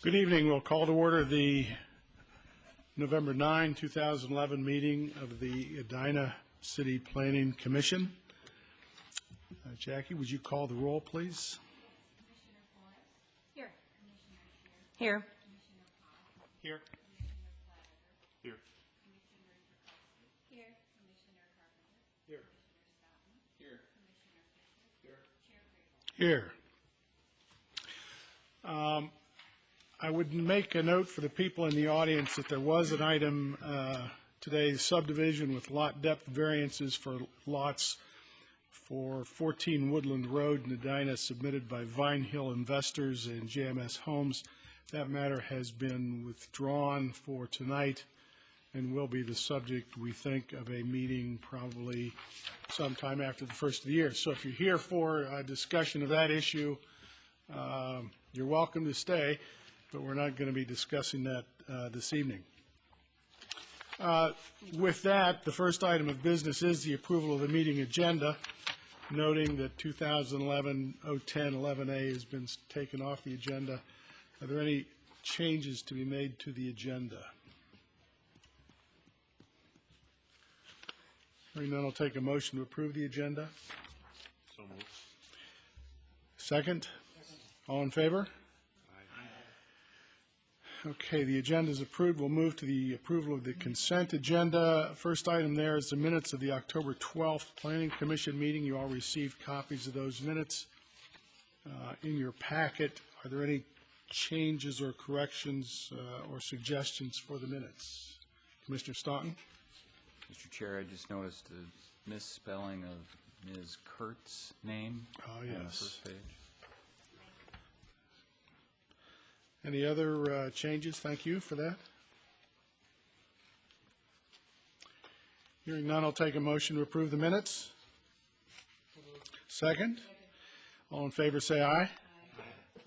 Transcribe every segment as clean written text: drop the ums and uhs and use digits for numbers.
Good evening. We'll call to order the November 9, 2011 meeting of the Edina City Planning Commission. Jackie, would you call the roll, please? Commissioner Forrest? Here. Commissioner Shear? Here. Commissioner Pott? Here. Commissioner Platter? Here. Commissioner Zukoski? Here. Commissioner Carpenter? Here. Commissioner Stoughton? Here. Commissioner Fisher? Here. Chair Grable? Here. I would make a note for the people in the audience that there was an item today, subdivision with lot depth variances for lots for 14 Woodland Road in Edina, submitted by Vine Hill Investors and JMS Homes. That matter has been withdrawn for tonight and will be the subject, we think, of a meeting probably sometime after the first of the year. So if you're here for a discussion of that issue, you're welcome to stay, but we're not going to be discussing that this evening. With that, the first item of business is the approval of the meeting agenda, noting that 2011-010-11A has been taken off the agenda. Are there any changes to be made to the agenda? Hearing none, I'll take a motion to approve the agenda. So moved. Second? All in favor? Okay, the agenda is approved. We'll move to the approval of the consent agenda. First item there is the minutes of the October 12th Planning Commission meeting. You all received copies of those minutes in your packet. Are there any changes or corrections or suggestions for the minutes? Commissioner Staunton? Mr. Chair, I just noticed a misspelling of Ms. Kurtz's name on the first page. Any other changes? Thank you for that. Hearing none, I'll take a motion to approve the minutes. Second? All in favor say aye.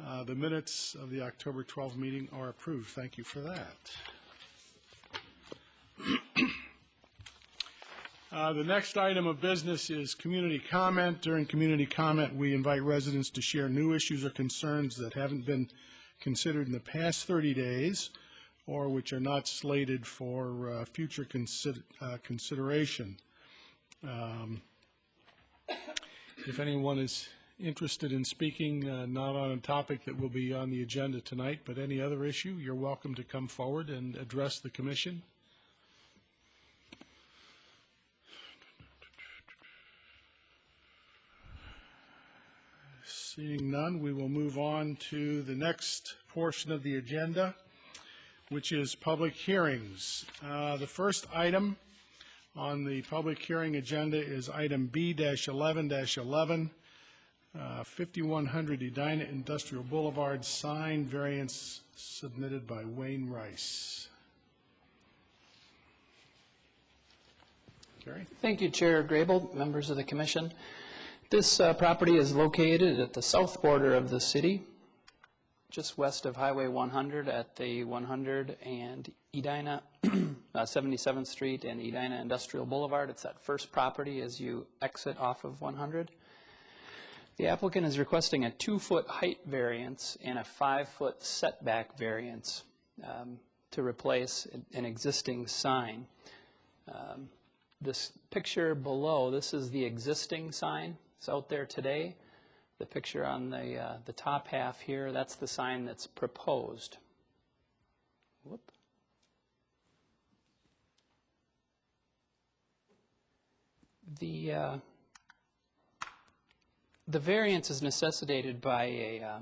Aye. The minutes of the October 12th meeting are approved. Thank you for that. The next item of business is community comment. During community comment, we invite residents to share new issues or concerns that haven't been considered in the past 30 days or which are not slated for future consideration. If anyone is interested in speaking, not on a topic that will be on the agenda tonight, but any other issue, you're welcome to come forward and address the commission. Seeing none, we will move on to the next portion of the agenda, which is public hearings. The first item on the public hearing agenda is item B-11-11, 5100 Edina Industrial Boulevard sign variance submitted by Wayne Rice. Gary? Thank you, Chair Grable, members of the Commission. This property is located at the south border of the city, just west of Highway 100 at the 100 and Edina 77th Street and Edina Industrial Boulevard. It's that first property as you exit off of 100. The applicant is requesting a 2-foot height variance and a 5-foot setback variance to replace an existing sign. This picture below, this is the existing sign. It's out there today. The picture on the top half here, that's the sign that's proposed. Whoop. The variance is necessitated by a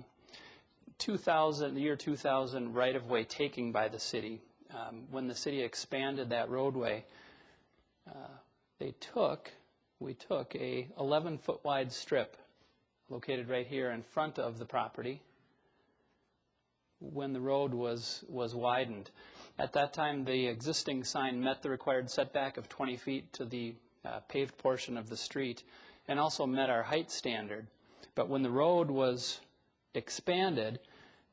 the year 2000 right-of-way taking by the city. When the city expanded that roadway, we took a 11-foot wide strip located right here in front of the property when the road was widened. At that time, the existing sign met the required setback of 20 feet to the paved portion of the street and also met our height standard. But when the road was expanded,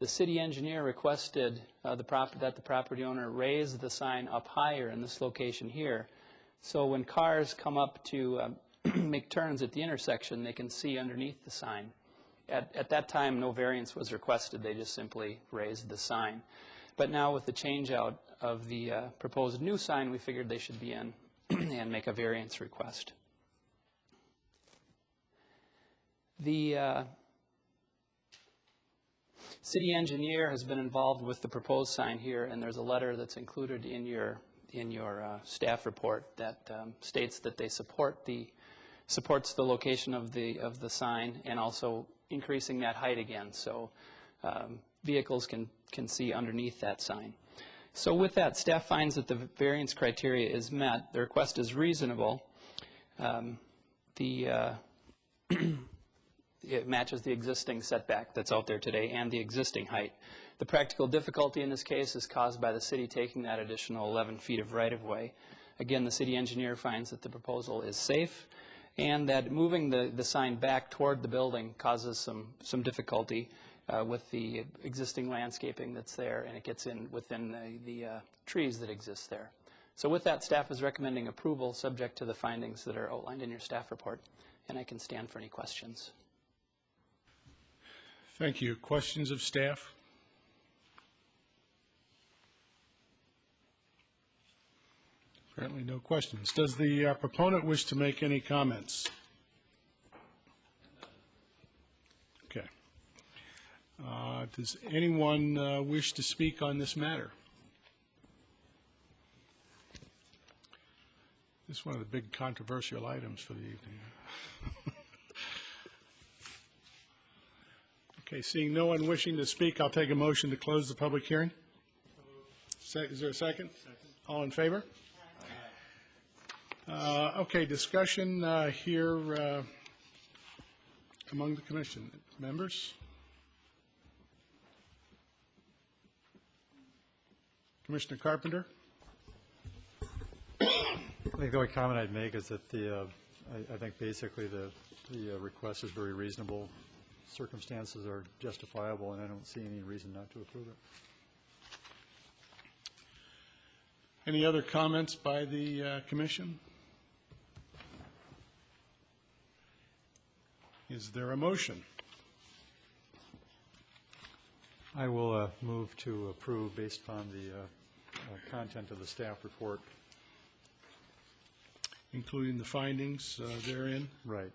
the city engineer requested that the property owner raise the sign up higher in this location here. So when cars come up to make turns at the intersection, they can see underneath the sign. At that time, no variance was requested. They just simply raised the sign. But now with the change out of the proposed new sign, we figured they should be in and make a variance request. The city engineer has been involved with the proposed sign here, and there's a letter that's included in your staff report that states that they supports the location of the sign and also increasing that height again, so vehicles can see underneath that sign. So with that, staff finds that the variance criteria is met. The request is reasonable. It matches the existing setback that's out there today and the existing height. The practical difficulty in this case is caused by the city taking that additional 11 feet of right-of-way. Again, the city engineer finds that the proposal is safe and that moving the sign back toward the building causes some difficulty with the existing landscaping that's there, and it gets in within the trees that exist there. So with that, staff is recommending approval subject to the findings that are outlined in your staff report, and I can stand for any questions. Thank you. Questions of staff? Apparently no questions. Does the proponent wish to make any comments? Okay. Does anyone wish to speak on this matter? This is one of the big controversial items for the evening. Okay, seeing no one wishing to speak, I'll take a motion to close the public hearing. Is there a second? All in favor? Okay, discussion here among the commission members. Commissioner Carpenter? I think the only comment I'd make is that I think basically the request is very reasonable. Circumstances are justifiable, and I don't see any reason not to approve it. Any other comments by the commission? Is there a motion? I will move to approve based upon the content of the staff report. Including the findings therein? Right.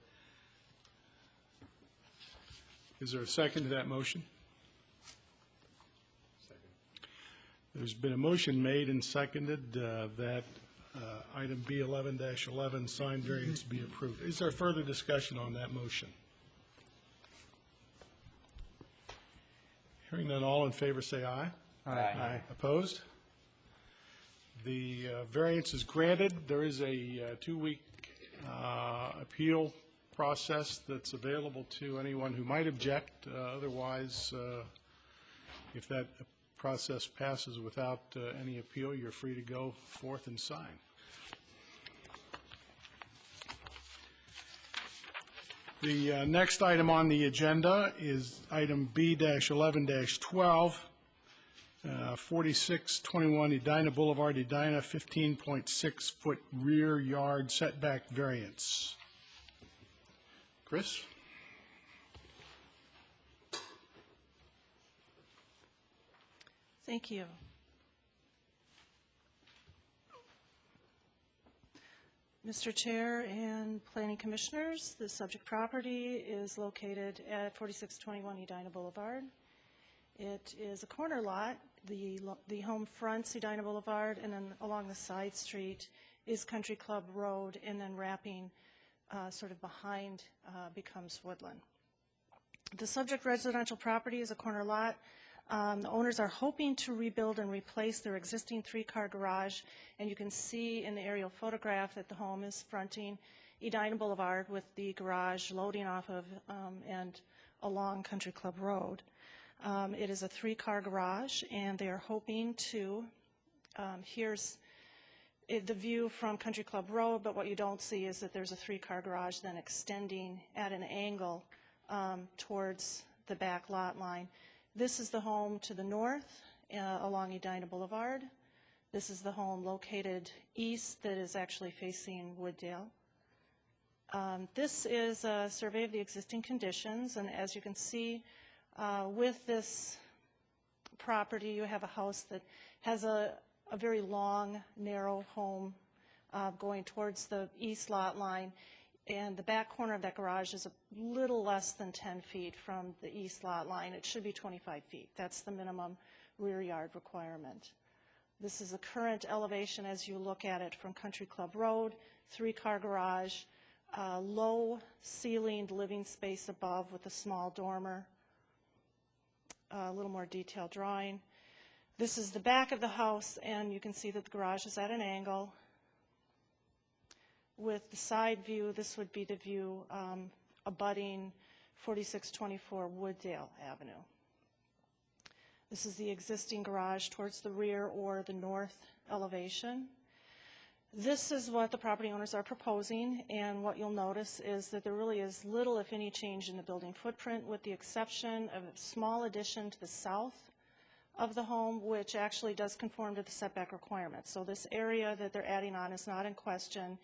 Is there a second to that motion? Second. There's been a motion made and seconded that item B11-11 sign variance be approved. Is there further discussion on that motion? Hearing none, all in favor say aye. Aye. Aye. Opposed? The variance is granted. There is a 2-week appeal process that's available to anyone who might object. Otherwise, if that process passes without any appeal, you're free to go forth and sign. The next item on the agenda is item B-11-12, 4621 Edina Boulevard, Edina, 15.6-foot rear yard setback variance. Chris? Thank you. Mr. Chair and Planning Commissioners, the subject property is located at 4621 Edina Boulevard. It is a corner lot. The home fronts Edina Boulevard, and then along the side street is Country Club Road, and then wrapping sort of behind becomes woodland. The subject residential property is a corner lot. The owners are hoping to rebuild and replace their existing 3-car garage, and you can see in the aerial photograph that the home is fronting Edina Boulevard with the garage loading off of and along Country Club Road. It is a 3-car garage, and they are hoping to, here's the view from Country Club Road, but what you don't see is that there's a 3-car garage then extending at an angle towards the back lot line. This is the home to the north along Edina Boulevard. This is the home located east that is actually facing Wooddale. This is a survey of the existing conditions, and as you can see, with this property, you have a house that has a very long, narrow home going towards the east lot line, and the back corner of that garage is a little less than 10 feet from the east lot line. It should be 25 feet. That's the minimum rear yard requirement. This is the current elevation as you look at it from Country Club Road, 3-car garage, low ceilinged living space above with a small dormer. A little more detailed drawing. This is the back of the house, and you can see that the garage is at an angle. With the side view, this would be the view abutting 4624 Wooddale Avenue. This is the existing garage towards the rear or the north elevation. This is what the property owners are proposing, and what you'll notice is that there really is little, if any, change in the building footprint, with the exception of a small addition to the south of the home, which actually does conform to the setback requirements. So this area that they're adding on is not in question.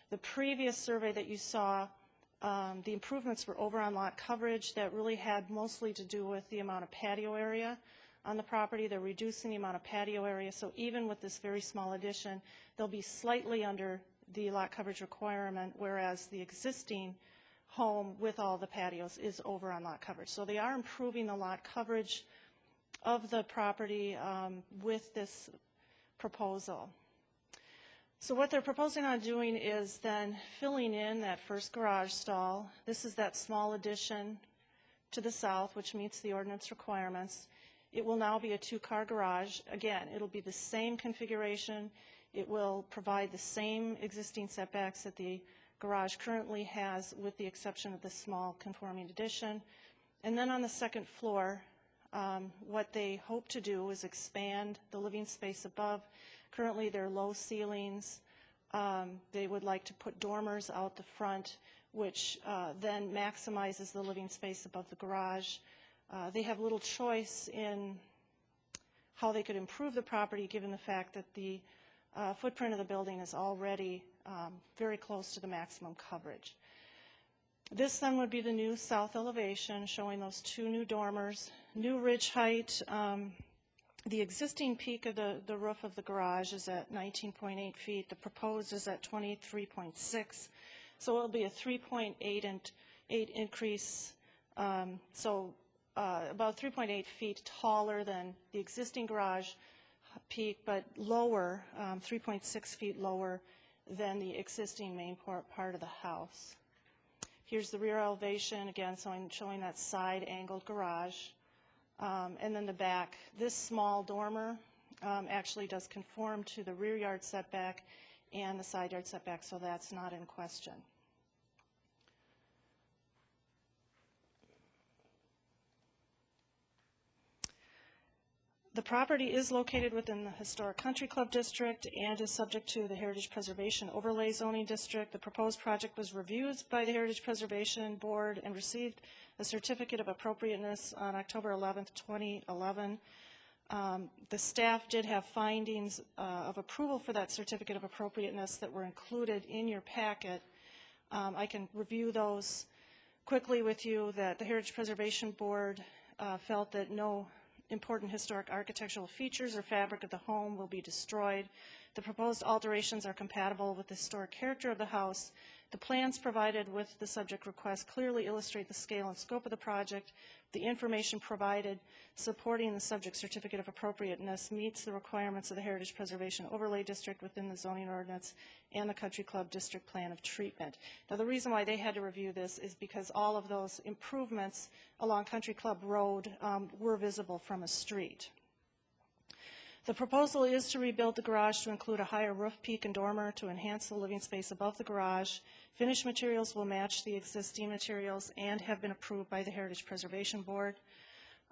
The previous survey that you saw, the improvements were over on lot coverage. That really had mostly to do with the amount of patio area on the property. They're reducing the amount of patio area, so even with this very small addition, they'll be slightly under the lot coverage requirement, whereas the existing home with all the patios is over on lot coverage. So they are improving the lot coverage of the property with this proposal. So what they're proposing on doing is then filling in that first garage stall. This is that small addition to the south, which meets the ordinance requirements. It will now be a 2-car garage. Again, it'll be the same configuration. It will provide the same existing setbacks that the garage currently has, with the exception of the small conforming addition. And then on the second floor, what they hope to do is expand the living space above. Currently, there are low ceilings. They would like to put dormers out the front, which then maximizes the living space above the garage. They have little choice in how they could improve the property, given the fact that the footprint of the building is already very close to the maximum coverage. This then would be the new south elevation, showing those 2 new dormers, new ridge height. The existing peak of the roof of the garage is at 19.8 feet. The proposed is at 23.6. So it'll be a 3.8 increase. About 3.8 feet taller than the existing garage peak, but lower, 3.6 feet lower than the existing main part of the house. Here's the rear elevation, again showing that side angled garage. And then the back. This small dormer actually does conform to the rear yard setback and the side yard setback, so that's not in question. The property is located within the Historic Country Club District and is subject to the Heritage Preservation Overlay Zoning District. The proposed project was reviewed by the Heritage Preservation Board and received a certificate of appropriateness on October 11th, 2011. The staff did have findings of approval for that certificate of appropriateness that were included in your packet. I can review those quickly with you. That the Heritage Preservation Board felt that no important historic architectural features or fabric of the home will be destroyed. The proposed alterations are compatible with the historic character of the house. The plans provided with the subject request clearly illustrate the scale and scope of the project. The information provided supporting the subject certificate of appropriateness meets the requirements of the Heritage Preservation Overlay District within the zoning ordinance and the Country Club District Plan of Treatment. Now, the reason why they had to review this is because all of those improvements along Country Club Road were visible from a street. The proposal is to rebuild the garage to include a higher roof peak and dormer to enhance the living space above the garage. Finished materials will match the existing materials and have been approved by the Heritage Preservation Board.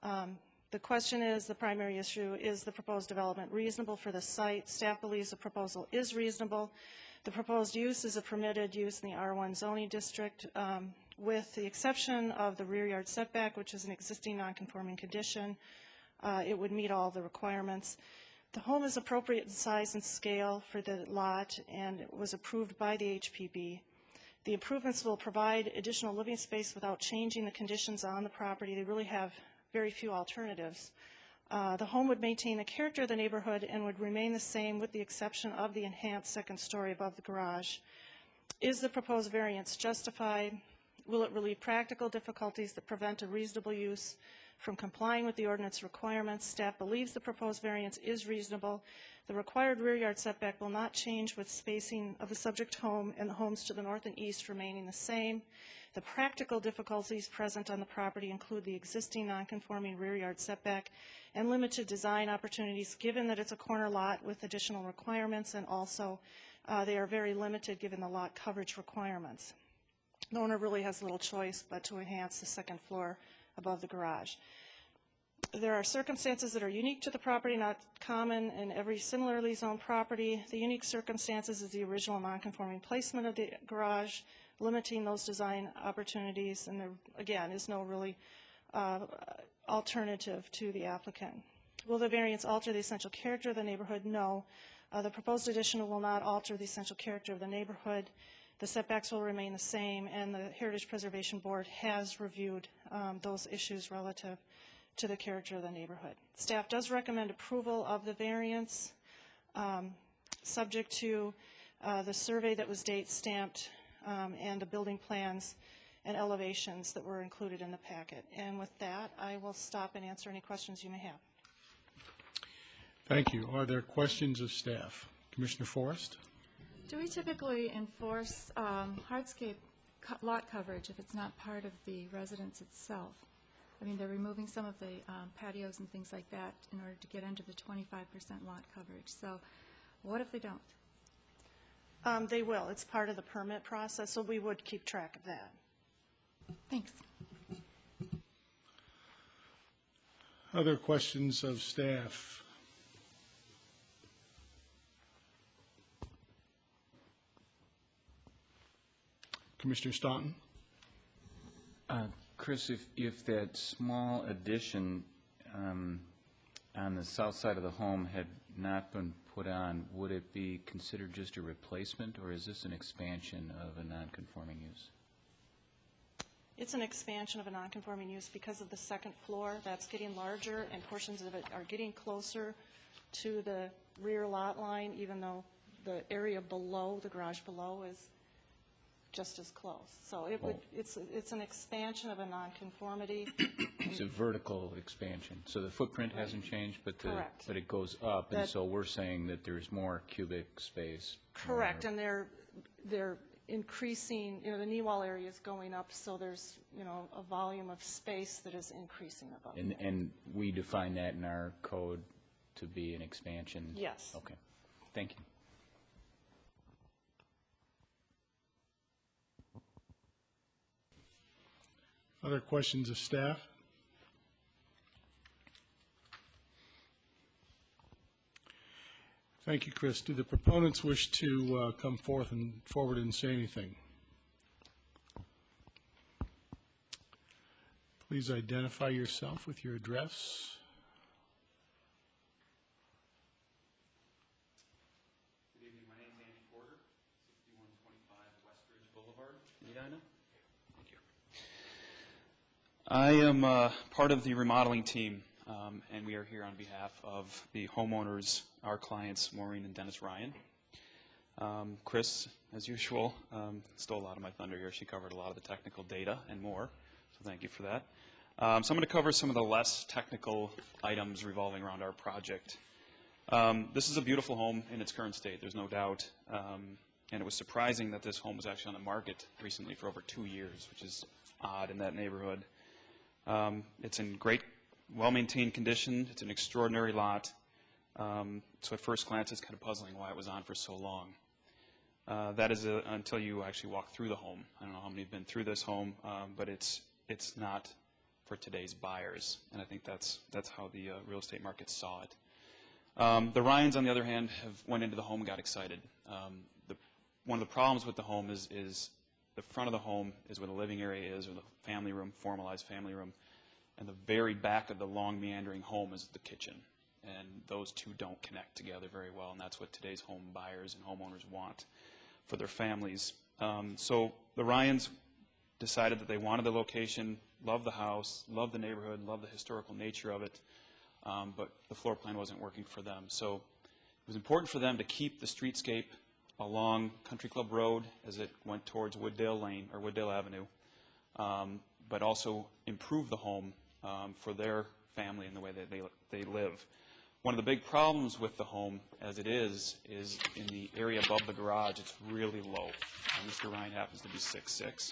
The question is, the primary issue, is the proposed development reasonable for the site? Staff believes the proposal is reasonable. The proposed use is a permitted use in the R1 zoning district, with the exception of the rear yard setback, which is an existing nonconforming condition. It would meet all the requirements. The home is appropriate in size and scale for the lot, and it was approved by the HPB. The improvements will provide additional living space without changing the conditions on the property. They really have very few alternatives. The home would maintain the character of the neighborhood and would remain the same with the exception of the enhanced second story above the garage. Is the proposed variance justified? Will it relieve practical difficulties that prevent a reasonable use from complying with the ordinance requirements? Staff believes the proposed variance is reasonable. The required rear yard setback will not change with spacing of the subject home and the homes to the north and east remaining the same. The practical difficulties present on the property include the existing nonconforming rear yard setback and limited design opportunities given that it's a corner lot with additional requirements, and also they are very limited given the lot coverage requirements. The owner really has little choice but to enhance the second floor above the garage. There are circumstances that are unique to the property, not common in every similarly zoned property. The unique circumstances is the original nonconforming placement of the garage, limiting those design opportunities, and there, again, is no really alternative to the applicant. Will the variance alter the essential character of the neighborhood? No. The proposed addition will not alter the essential character of the neighborhood. The setbacks will remain the same, and the Heritage Preservation Board has reviewed those issues relative to the character of the neighborhood. Staff does recommend approval of the variance, subject to the survey that was date stamped and the building plans and elevations that were included in the packet. And with that, I will stop and answer any questions you may have. Thank you. Are there questions of staff? Commissioner Forrest? Do we typically enforce hardscape lot coverage if it's not part of the residence itself? I mean, they're removing some of the patios and things like that in order to get under the 25% lot coverage. So what if they don't? They will. It's part of the permit process, so we would keep track of that. Thanks. Other questions of staff? Commissioner Staunton? Chris, if that small addition on the south side of the home had not been put on, would it be considered just a replacement, or is this an expansion of a nonconforming use? It's an expansion of a nonconforming use because of the second floor. That's getting larger, and portions of it are getting closer to the rear lot line, even though the area below, the garage below, is just as close. So it would, it's an expansion of a nonconformity. It's a vertical expansion. So the footprint hasn't changed, but Correct. But it goes up, and so we're saying that there's more cubic space. Correct, and they're increasing, you know, the knee wall area is going up, so there's, you know, a volume of space that is increasing above. And we define that in our code to be an expansion? Yes. Okay. Thank you. Other questions of staff? Thank you, Chris. Do the proponents wish to come forth and forward and say anything? Please identify yourself with your address. Good evening. My name is Andy Porter, 6125 Westridge Boulevard, Edina. Thank you. I am part of the remodeling team, and we are here on behalf of the homeowners, our clients, Maureen and Dennis Ryan. Chris, as usual, stole a lot of my thunder here. She covered a lot of the technical data and more, so thank you for that. So I'm going to cover some of the less technical items revolving around our project. This is a beautiful home in its current state, there's no doubt, and it was surprising that this home was actually on the market recently for over 2 years, which is odd in that neighborhood. It's in great, well-maintained condition. It's an extraordinary lot. So at first glance, it's kind of puzzling why it was on for so long. That is until you actually walk through the home. I don't know how many have been through this home, but it's not for today's buyers, and I think that's how the real estate market saw it. The Ryans, on the other hand, went into the home and got excited. One of the problems with the home is the front of the home is where the living area is, or the family room, formalized family room, and the very back of the long meandering home is the kitchen. And those two don't connect together very well, and that's what today's home buyers and homeowners want for their families. So the Ryans decided that they wanted the location, loved the house, loved the neighborhood, loved the historical nature of it, but the floor plan wasn't working for them. So it was important for them to keep the streetscape along Country Club Road as it went towards Wooddale Lane, or Wooddale Avenue, but also improve the home for their family and the way that they live. One of the big problems with the home as it is in the area above the garage, it's really low. Mr. Ryan happens to be 6'6".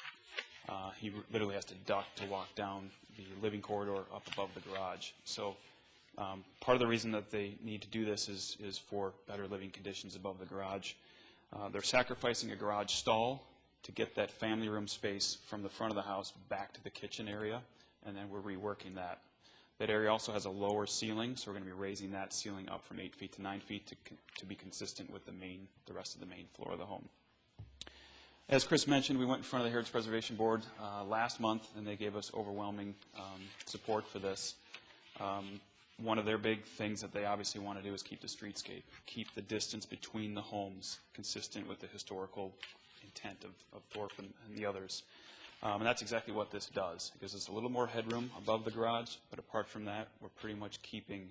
He literally has to duck to walk down the living corridor up above the garage. So part of the reason that they need to do this is for better living conditions above the garage. They're sacrificing a garage stall to get that family room space from the front of the house back to the kitchen area, and then we're reworking that. That area also has a lower ceiling, so we're going to be raising that ceiling up from 8 feet to 9 feet to be consistent with the rest of the main floor of the home. As Chris mentioned, we went in front of the Heritage Preservation Board last month, and they gave us overwhelming support for this. One of their big things that they obviously want to do is keep the streetscape, keep the distance between the homes consistent with the historical intent of Thorpe and the others. And that's exactly what this does. It gives us a little more headroom above the garage, but apart from that, we're pretty much keeping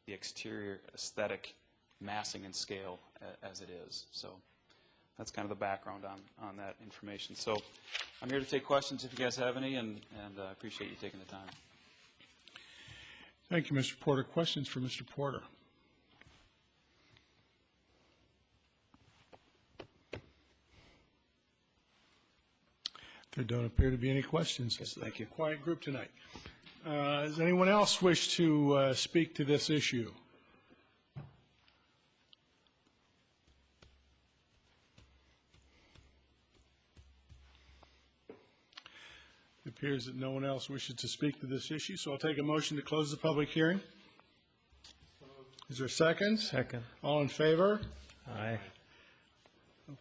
the exterior aesthetic massing and scale as it is. So that's kind of the background on that information. So I'm here to take questions if you guys have any, and I appreciate you taking the time. Thank you, Mr. Porter. Questions for Mr. Porter? There don't appear to be any questions. Yes, thank you. Quiet group tonight. Does anyone else wish to speak to this issue? It appears that no one else wishes to speak to this issue, so I'll take a motion to close the public hearing. Is there a second? Second. All in favor? Aye.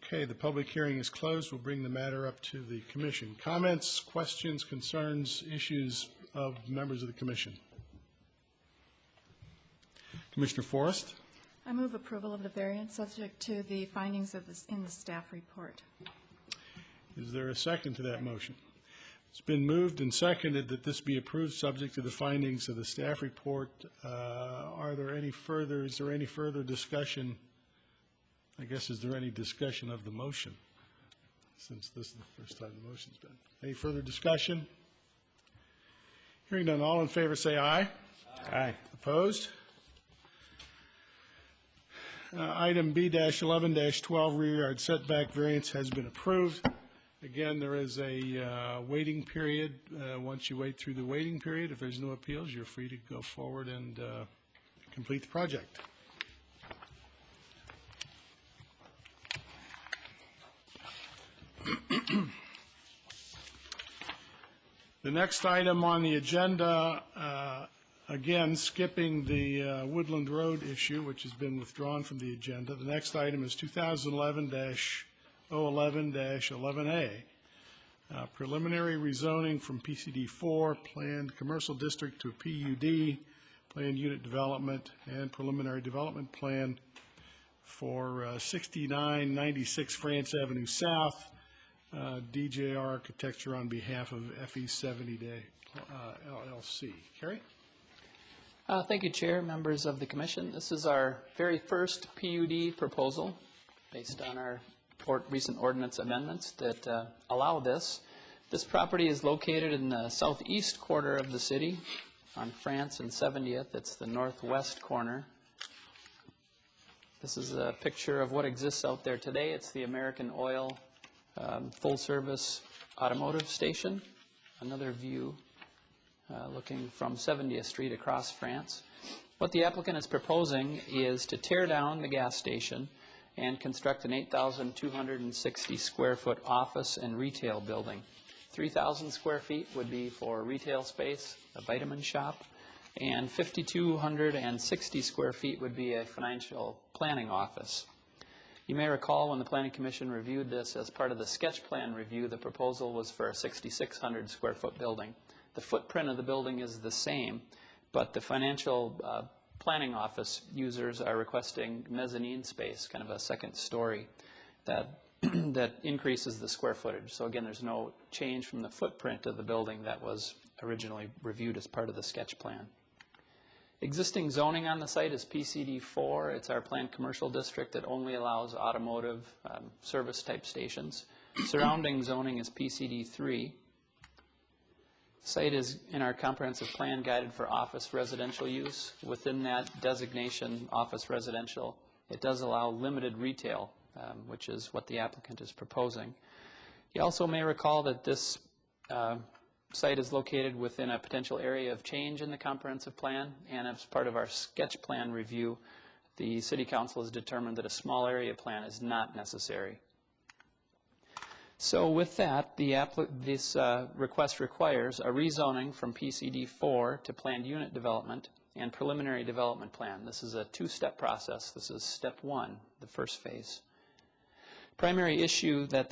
Okay, the public hearing is closed. We'll bring the matter up to the commission. Comments, questions, concerns, issues of members of the commission? Commissioner Forrest? I move approval of the variance subject to the findings of in the staff report. Is there a second to that motion? It's been moved and seconded that this be approved subject to the findings of the staff report. Is there any further discussion? I guess, is there any discussion of the motion, since this is the first time the motion's been? Any further discussion? Hearing none, all in favor say aye. Aye. Opposed? Item B-11-12, rear yard setback variance has been approved. Again, there is a waiting period. Once you wait through the waiting period, if there's no appeals, you're free to go forward and complete the project. The next item on the agenda, again, skipping the Woodland Road issue, which has been withdrawn from the agenda. The next item is 2011-011-11A, preliminary rezoning from PCD 4, planned commercial district to PUD, planned unit development, and preliminary development plan for 6996 France Avenue South. DJ Architecture on behalf of FE70 LLC. Kerry? Thank you, Chair, members of the Commission. This is our very first PUD proposal based on our recent ordinance amendments that allow this. This property is located in the southeast quarter of the city on France and 70th. It's the northwest corner. This is a picture of what exists out there today. It's the American Oil full-service automotive station. Another view looking from 70th Street across France. What the applicant is proposing is to tear down the gas station and construct an 8,260 square foot office and retail building. 3,000 square feet would be for retail space, a vitamin shop, and 5,260 square feet would be a financial planning office. You may recall when the Planning Commission reviewed this as part of the sketch plan review, the proposal was for a 6,600 square foot building. The footprint of the building is the same, but the financial planning office users are requesting mezzanine space, kind of a second story. That that increases the square footage. So again, there's no change from the footprint of the building that was originally reviewed as part of the sketch plan. Existing zoning on the site is PCD 4. It's our planned commercial district that only allows automotive service type stations. Surrounding zoning is PCD 3. Site is in our comprehensive plan guided for office residential use. Within that designation, office residential, it does allow limited retail, which is what the applicant is proposing. You also may recall that this site is located within a potential area of change in the comprehensive plan, and as part of our sketch plan review, the City Council has determined that a small area plan is not necessary. So with that, this request requires a rezoning from PCD 4 to planned unit development and preliminary development plan. This is a two-step process. This is step 1, the first phase. Primary issue that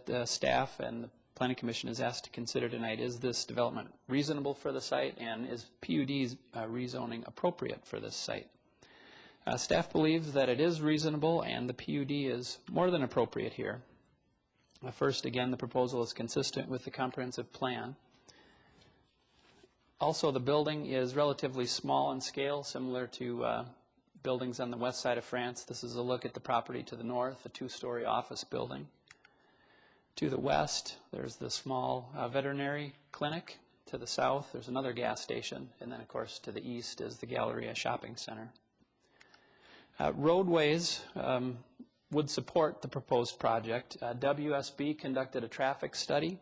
the staff and the Planning Commission is asked to consider tonight: is this development reasonable for the site, and is PUD's rezoning appropriate for this site? Staff believes that it is reasonable and the PUD is more than appropriate here. First, again, the proposal is consistent with the comprehensive plan. Also, the building is relatively small in scale, similar to buildings on the west side of France. This is a look at the property to the north, a 2-story office building. To the west, there's the small veterinary clinic. To the south, there's another gas station. And then, of course, to the east is the Galleria Shopping Center. Roadways would support the proposed project. WSB conducted a traffic study.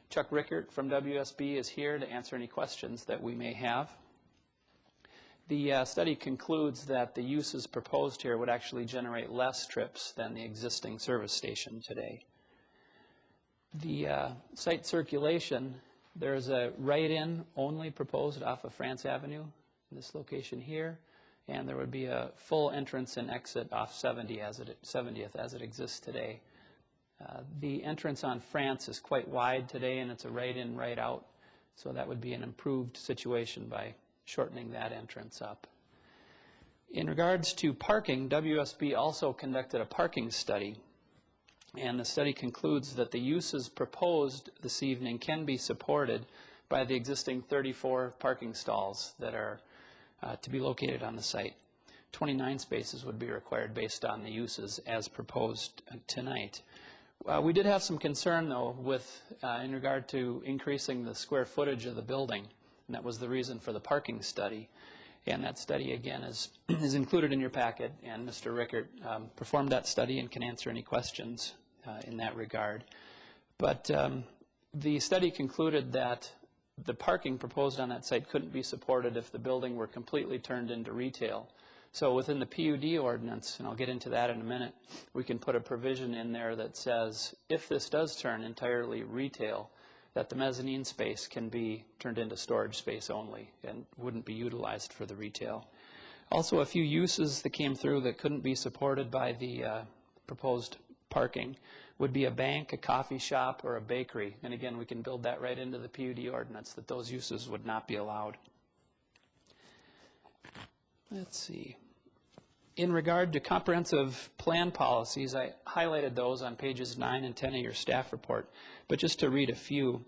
Chuck Rickert from WSB is here to answer any questions that we may have. The study concludes that the uses proposed here would actually generate less trips than the existing service station today. The site circulation, there's a right-in only proposed off of France Avenue in this location here, and there would be a full entrance and exit off 70th as it exists today. The entrance on France is quite wide today, and it's a right-in, right-out, so that would be an improved situation by shortening that entrance up. In regards to parking, WSB also conducted a parking study, and the study concludes that the uses proposed this evening can be supported by the existing 34 parking stalls that are to be located on the site. 29 spaces would be required based on the uses as proposed tonight. We did have some concern, though, with in regard to increasing the square footage of the building, and that was the reason for the parking study. And that study, again, is included in your packet, and Mr. Rickert performed that study and can answer any questions in that regard. But the study concluded that the parking proposed on that site couldn't be supported if the building were completely turned into retail. So within the PUD ordinance, and I'll get into that in a minute, we can put a provision in there that says if this does turn entirely retail, that the mezzanine space can be turned into storage space only and wouldn't be utilized for the retail. Also, a few uses that came through that couldn't be supported by the proposed parking would be a bank, a coffee shop, or a bakery. And again, we can build that right into the PUD ordinance that those uses would not be allowed. Let's see. In regard to comprehensive plan policies, I highlighted those on pages 9 and 10 of your staff report. But just to read a few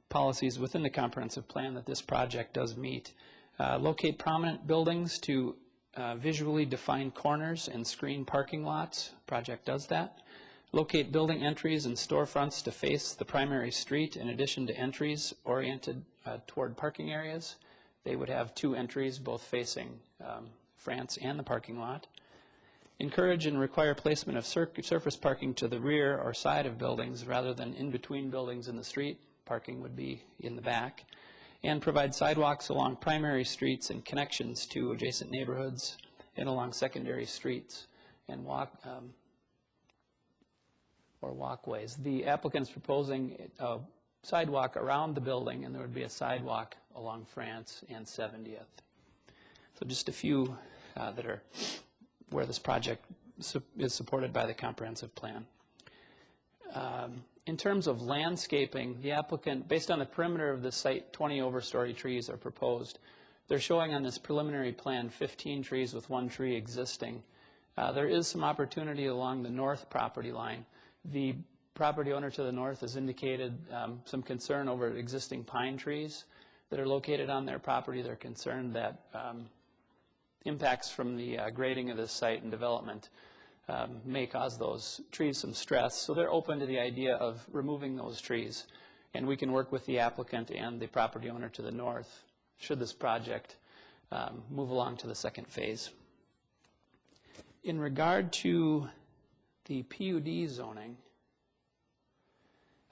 policies within the comprehensive plan that this project does meet. Locate prominent buildings to visually define corners and screen parking lots. Project does that. Locate building entries and storefronts to face the primary street in addition to entries oriented toward parking areas. They would have 2 entries, both facing France and the parking lot. Encourage and require placement of surface parking to the rear or side of buildings rather than in between buildings in the street. Parking would be in the back. And provide sidewalks along primary streets and connections to adjacent neighborhoods and along secondary streets and walkways. The applicant's proposing a sidewalk around the building, and there would be a sidewalk along France and 70th. So just a few that are where this project is supported by the comprehensive plan. In terms of landscaping, the applicant, based on the perimeter of the site, 20 overstory trees are proposed. They're showing on this preliminary plan 15 trees with 1 tree existing. There is some opportunity along the north property line. The property owner to the north has indicated some concern over existing pine trees that are located on their property. They're concerned that impacts from the grading of this site and development may cause those trees some stress. So they're open to the idea of removing those trees. And we can work with the applicant and the property owner to the north should this project move along to the second phase. In regard to the PUD zoning,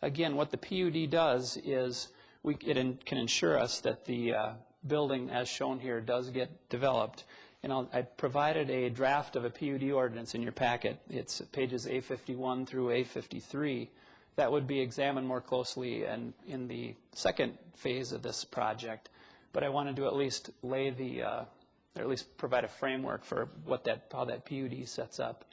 again, what the PUD does is it can ensure us that the building, as shown here, does get developed. And I provided a draft of a PUD ordinance in your packet. It's pages A51 through A53. That would be examined more closely and in the second phase of this project. But I wanted to at least lay the, or at least provide a framework for how that PUD sets up.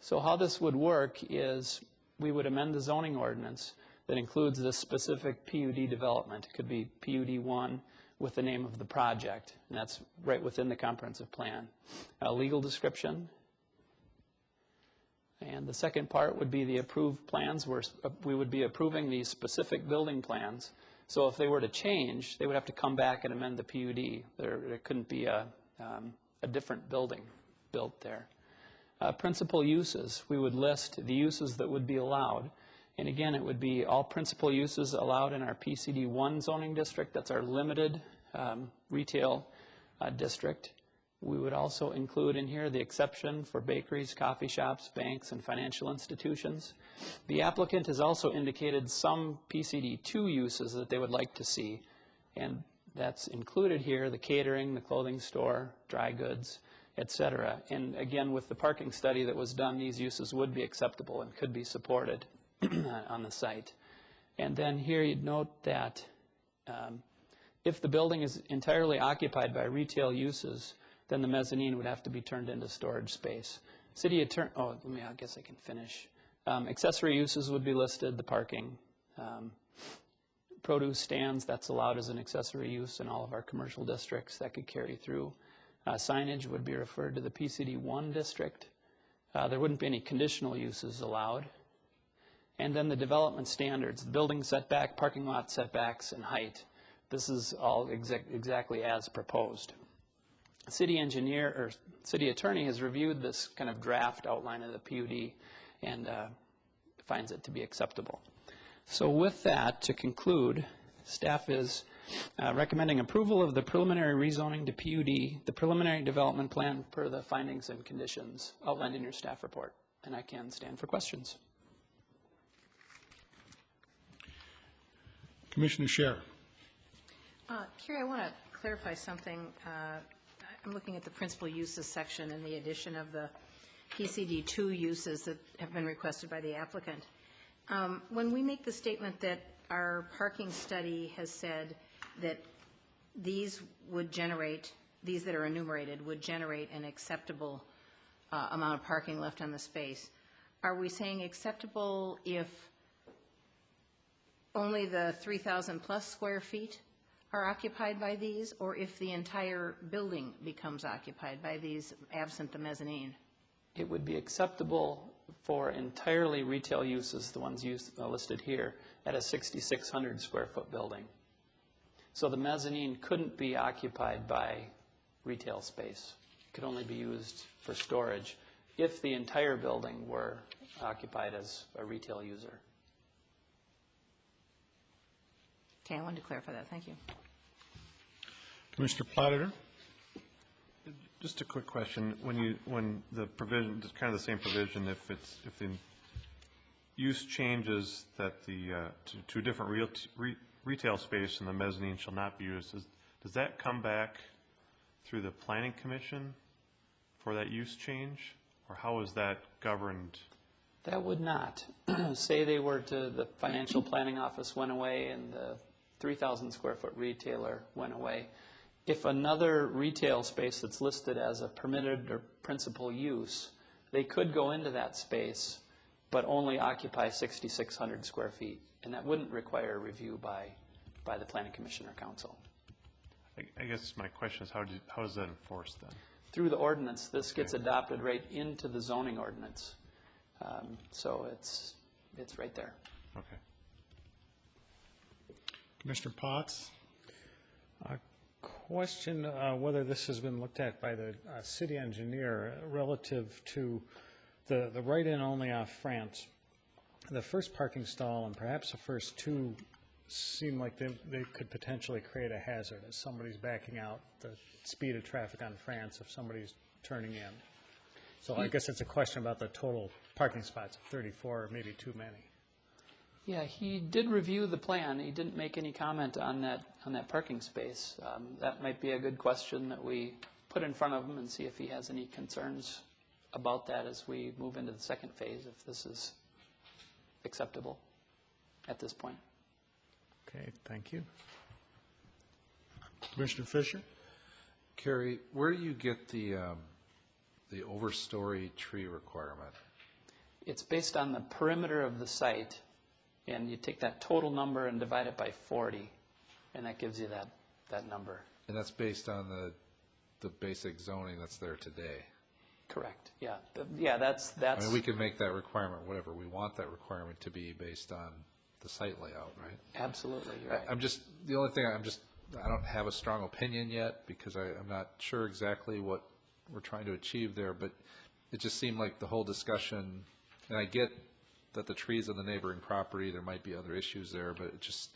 So how this would work is we would amend the zoning ordinance that includes this specific PUD development. It could be PUD 1 with the name of the project, and that's right within the comprehensive plan. A legal description. And the second part would be the approved plans, where we would be approving these specific building plans. So if they were to change, they would have to come back and amend the PUD. There couldn't be a different building built there. Principal uses, we would list the uses that would be allowed. And again, it would be all principal uses allowed in our PCD 1 zoning district. That's our limited retail district. We would also include in here the exception for bakeries, coffee shops, banks, and financial institutions. The applicant has also indicated some PCD 2 uses that they would like to see, and that's included here: the catering, the clothing store, dry goods, etc. And again, with the parking study that was done, these uses would be acceptable and could be supported on the site. And then here you'd note that if the building is entirely occupied by retail uses, then the mezzanine would have to be turned into storage space. City attorney, I guess I can finish. Accessory uses would be listed, the parking. Produce stands, that's allowed as an accessory use in all of our commercial districts. That could carry through. Signage would be referred to the PCD 1 district. There wouldn't be any conditional uses allowed. And then the development standards, building setback, parking lot setbacks, and height. This is all exactly as proposed. City engineer or city attorney has reviewed this kind of draft outline of the PUD and finds it to be acceptable. So with that, to conclude, staff is recommending approval of the preliminary rezoning to PUD, the preliminary development plan per the findings and conditions outlined in your staff report. And I can stand for questions. Commissioner Scher. Carrie, I want to clarify something. I'm looking at the principal uses section and the addition of the PCD 2 uses that have been requested by the applicant. When we make the statement that our parking study has said that these that are enumerated would generate an acceptable amount of parking left on the space, are we saying acceptable if only the 3,000 plus square feet are occupied by these, or if the entire building becomes occupied by these absent the mezzanine? It would be acceptable for entirely retail uses, the ones listed here, at a 6,600 square foot building. So the mezzanine couldn't be occupied by retail space. It could only be used for storage if the entire building were occupied as a retail user. Okay, I wanted to clarify that. Thank you. Commissioner Platter. Just a quick question. When the provision, kind of the same provision, if the use changes that to a different retail space and the mezzanine shall not be used, does that come back through the Planning Commission for that use change, or how is that governed? That would not. Say they were the financial planning office went away and the 3,000 square foot retailer went away. If another retail space that's listed as a permitted or principal use, they could go into that space, but only occupy 6,600 square feet, and that wouldn't require a review by the Planning Commission or Council. I guess my question is, how is that enforced then? through the ordinance, this gets adopted right into the zoning ordinance. So it's right there. Okay. Commissioner Potts? Question whether this has been looked at by the city engineer relative to the right-in only off France. The first parking stall and perhaps the first two seem like they could potentially create a hazard as somebody's backing out the speed of traffic on France if somebody's turning in. So I guess it's a question about the total parking spots, 34 or maybe too many. Yeah, he did review the plan. He didn't make any comment on that parking space. That might be a good question that we put in front of him and see if he has any concerns about that as we move into the second phase, if this is acceptable at this point. Okay, thank you. Commissioner Fisher? Carrie, where do you get the overstory tree requirement? It's based on the perimeter of the site, and you take that total number and divide it by 40, and that gives you that number. And that's based on the basic zoning that's there today? Correct, yeah. That's. I mean, we can make that requirement whatever we want that requirement to be based on the site layout, right? Absolutely, you're right. The only thing I don't have a strong opinion yet because I'm not sure exactly what we're trying to achieve there, but it just seemed like the whole discussion, and I get that the trees on the neighboring property, there might be other issues there, but it just,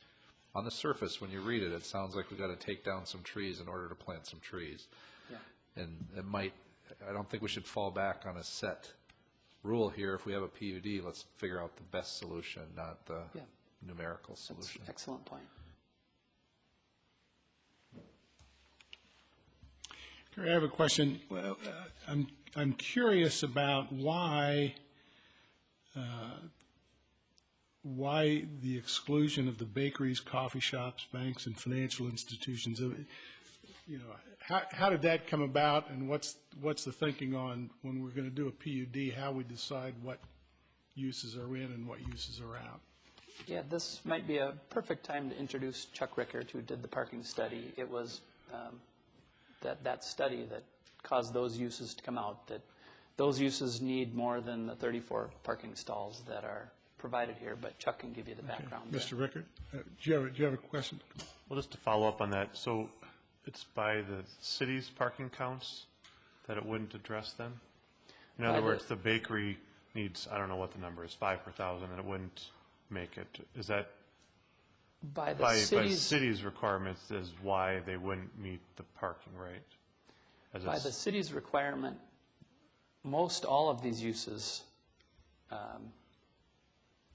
on the surface, when you read it, it sounds like we've got to take down some trees in order to plant some trees. Yeah. And I don't think we should fall back on a set rule here. If we have a PUD, let's figure out the best solution, not the numerical solution. That's an excellent point. Gary, I have a question. Well, I'm curious about why the exclusion of the bakeries, coffee shops, banks, and financial institutions. You know, how did that come about, and what's the thinking on when we're going to do a PUD, how we decide what uses are in and what uses are out? Yeah, this might be a perfect time to introduce Chuck Rickert, who did the parking study. It was that study that caused those uses to come out, that those uses need more than the 34 parking stalls that are provided here, but Chuck can give you the background. Mr. Rickert, do you have a question? Well, just to follow up on that, so it's by the city's parking counts that it wouldn't address them? In other words, the bakery needs, I don't know what the number is, 5 per thousand, and it wouldn't make it. Is that by the by city's, city's requirements is why they wouldn't meet the parking rate? by the city's requirement, most all of these uses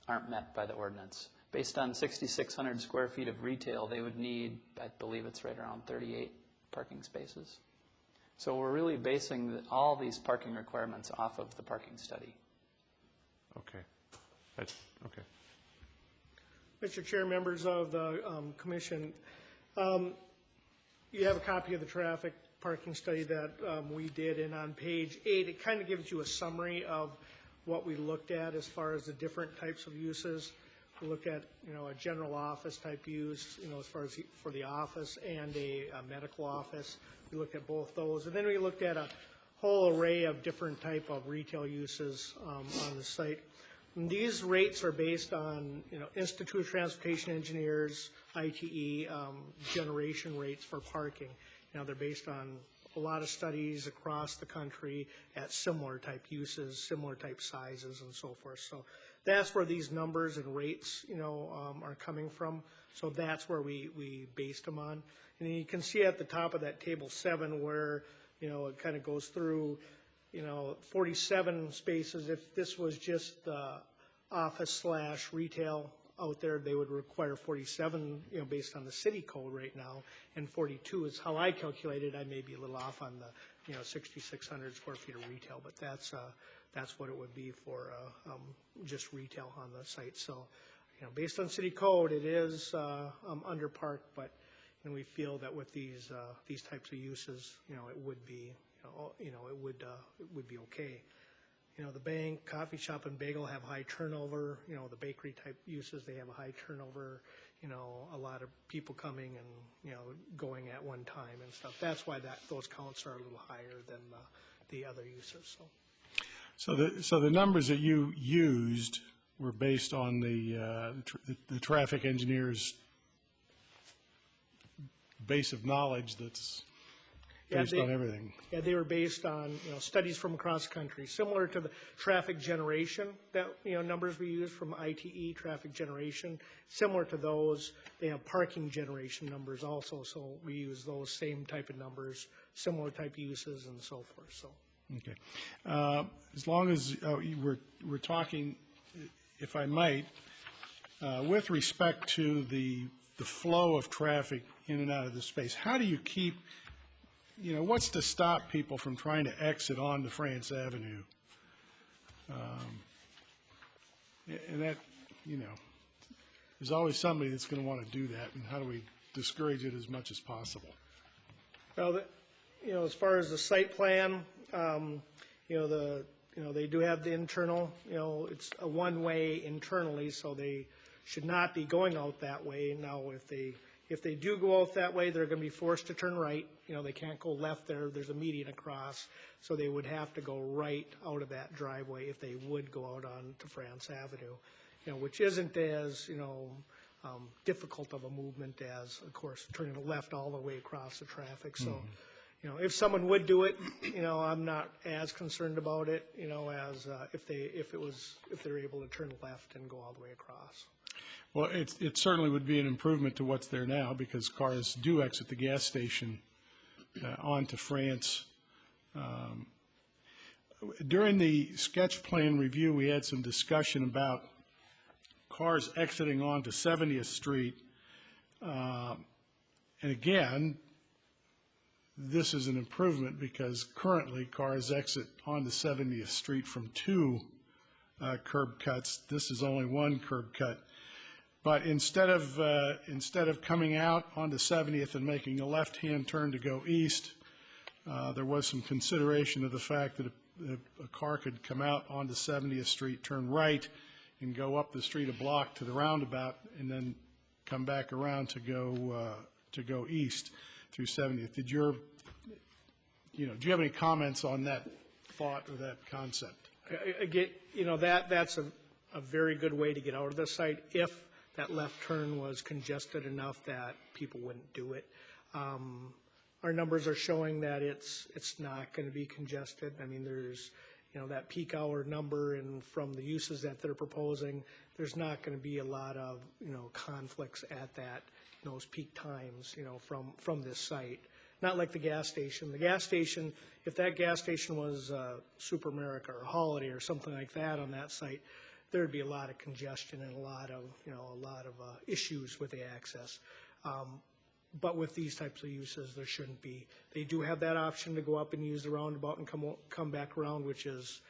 aren't met by the ordinance. Based on 6,600 square feet of retail, they would need, I believe it's right around 38 parking spaces. So we're really basing all these parking requirements off of the parking study. Okay. Okay. Mr. Chair, members of the commission, you have a copy of the traffic parking study that we did, and on page 8, it kind of gives you a summary of what we looked at as far as the different types of uses. We looked at, a general office type use, as far as for the office and a medical office. We looked at both those, and then we looked at a whole array of different type of retail uses on the site. And these rates are based on, Institute of Transportation Engineers, ITE, generation rates for parking. They're based on a lot of studies across the country at similar type uses, similar type sizes, and so forth. So that's where these numbers and rates, are coming from. So that's where we based them on. And you can see at the top of that table 7 where, it kind of goes through, 47 spaces. If this was just the office/retail out there, they would require 47, based on the city code right now, and 42 is how I calculated. I may be a little off on the, 6,600 square feet of retail, but that's what it would be for just retail on the site. So, based on city code, it is under parked, but we feel that with these types of uses, it would be, it would be okay. The bank, coffee shop, and bagel have high turnover. The bakery type uses, they have a high turnover. a lot of people coming and, going at one time and stuff. That's why those counts are a little higher than the other uses, so. So the numbers that you used were based on the traffic engineer's base of knowledge that's based on everything. Yeah, they were based on, studies from across the country, similar to the traffic generation that, numbers we use from ITE, traffic generation. Similar to those, they have parking generation numbers also, so we use those same type of numbers, similar type uses and so forth, so. Okay. As long as we're talking, if I might, with respect to the flow of traffic in and out of the space, how do you keep, what's to stop people from trying to exit onto France Avenue? And that, there's always somebody that's going to want to do that, and how do we discourage it as much as possible? Well, as far as the site plan, they do have the internal, it's a one-way internally, so they should not be going out that way. Now, if they do go out that way, they're going to be forced to turn right. They can't go left there. There's a median across, so they would have to go right out of that driveway if they would go out on to France Avenue, which isn't as, difficult of a movement as, of course, turning left all the way across the traffic. So, if someone would do it, I'm not as concerned about it, as if they're able to turn left and go all the way across. Well, it certainly would be an improvement to what's there now, because cars do exit the gas station onto France. During the sketch plan review, we had some discussion about cars exiting onto 70th Street. And again, this is an improvement because currently cars exit onto 70th Street from two curb cuts. This is only one curb cut. But instead of coming out onto 70th and making a left-hand turn to go east, there was some consideration of the fact that a car could come out onto 70th Street, turn right, and go up the street a block to the roundabout, and then come back around to go east through 70th. Do you have any comments on that thought or that concept? Again, that's a very good way to get out of the site if that left turn was congested enough that people wouldn't do it. Our numbers are showing that it's not going to be congested. I mean, there's that peak hour number, and from the uses that they're proposing, there's not going to be a lot of conflicts at those peak times from this site. Not like the gas station. The gas station, if that gas station was Super America or Holiday or something like that on that site, there'd be a lot of congestion and a lot of issues with the access. But with these types of uses, there shouldn't be. They do have that option to go up and use the roundabout and come back around, which is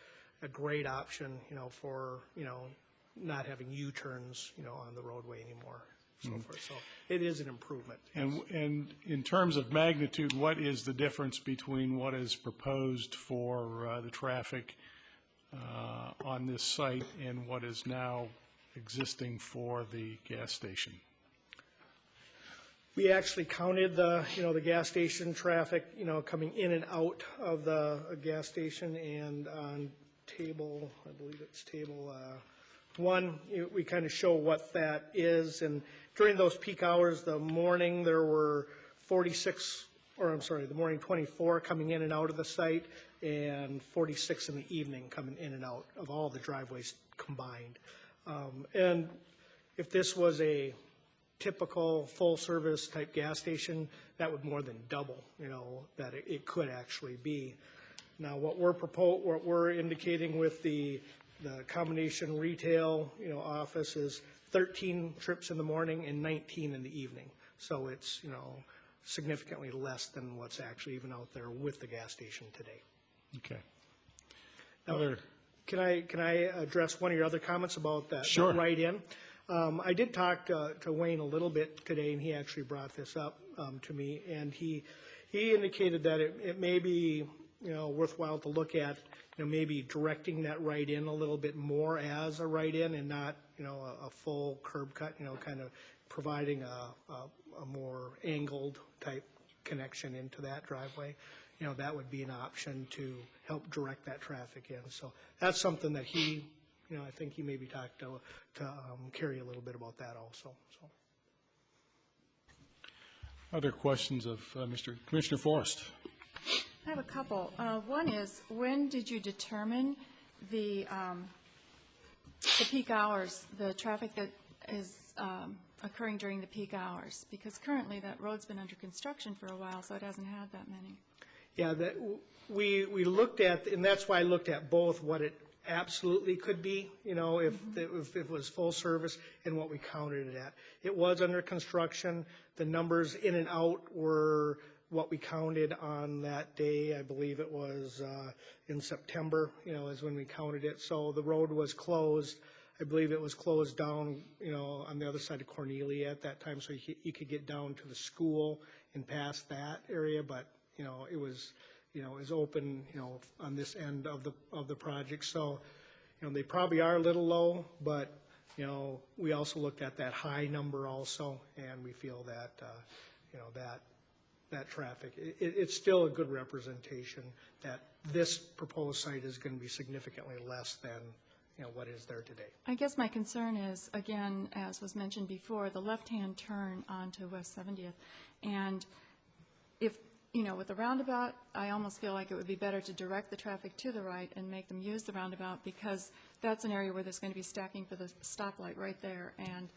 a great option, for not having U-turns, on the roadway anymore. So forth. So it is an improvement. And in terms of magnitude, what is the difference between what is proposed for the traffic on this site and what is now existing for the gas station? We actually counted the gas station traffic, coming in and out of the gas station, and on table, I believe it's table 1, we kind of show what that is. And during those peak hours, the morning there were the morning 24 coming in and out of the site, and 46 in the evening coming in and out of all the driveways combined. And if this was a typical full-service type gas station, that would more than double, that it could actually be. Now, what we're indicating with the combination retail, office is 13 trips in the morning and 19 in the evening. So it's, significantly less than what's actually even out there with the gas station today. Okay. Now, can I address one of your other comments about that? Sure. That right-in? I did talk to Wayne a little bit today, and he actually brought this up to me, and he indicated that it may be worthwhile to look at maybe directing that right-in a little bit more as a right-in and not a full curb cut, kind of providing a more angled type connection into that driveway, that would be an option to help direct that traffic in. So that's something that he, I think he maybe talked to Carrie a little bit about that also. So. Other questions of Commissioner Forrest? I have a couple. One is, when did you determine the peak hours, the traffic that is occurring during the peak hours? Because currently that road's been under construction for a while, so it hasn't had that many. Yeah, we looked at, and that's why I looked at both what it absolutely could be, if it was full service, and what we counted it at. It was under construction. The numbers in and out were what we counted on that day. I believe it was in September, is when we counted it. So the road was closed. I believe it was closed down, on the other side of Cornelia at that time, so you could get down to the school and past that area, but, it was, is open, on this end of the project. So, they probably are a little low, but, we also looked at that high number also, and we feel that, that traffic, it's still a good representation that this proposed site is going to be significantly less than, what is there today. I guess my concern is, again, as was mentioned before, the left-hand turn onto West 70th. And if, with the roundabout, I almost feel like it would be better to direct the traffic to the right and make them use the roundabout, because that's an area where there's going to be stacking for the stoplight right there. And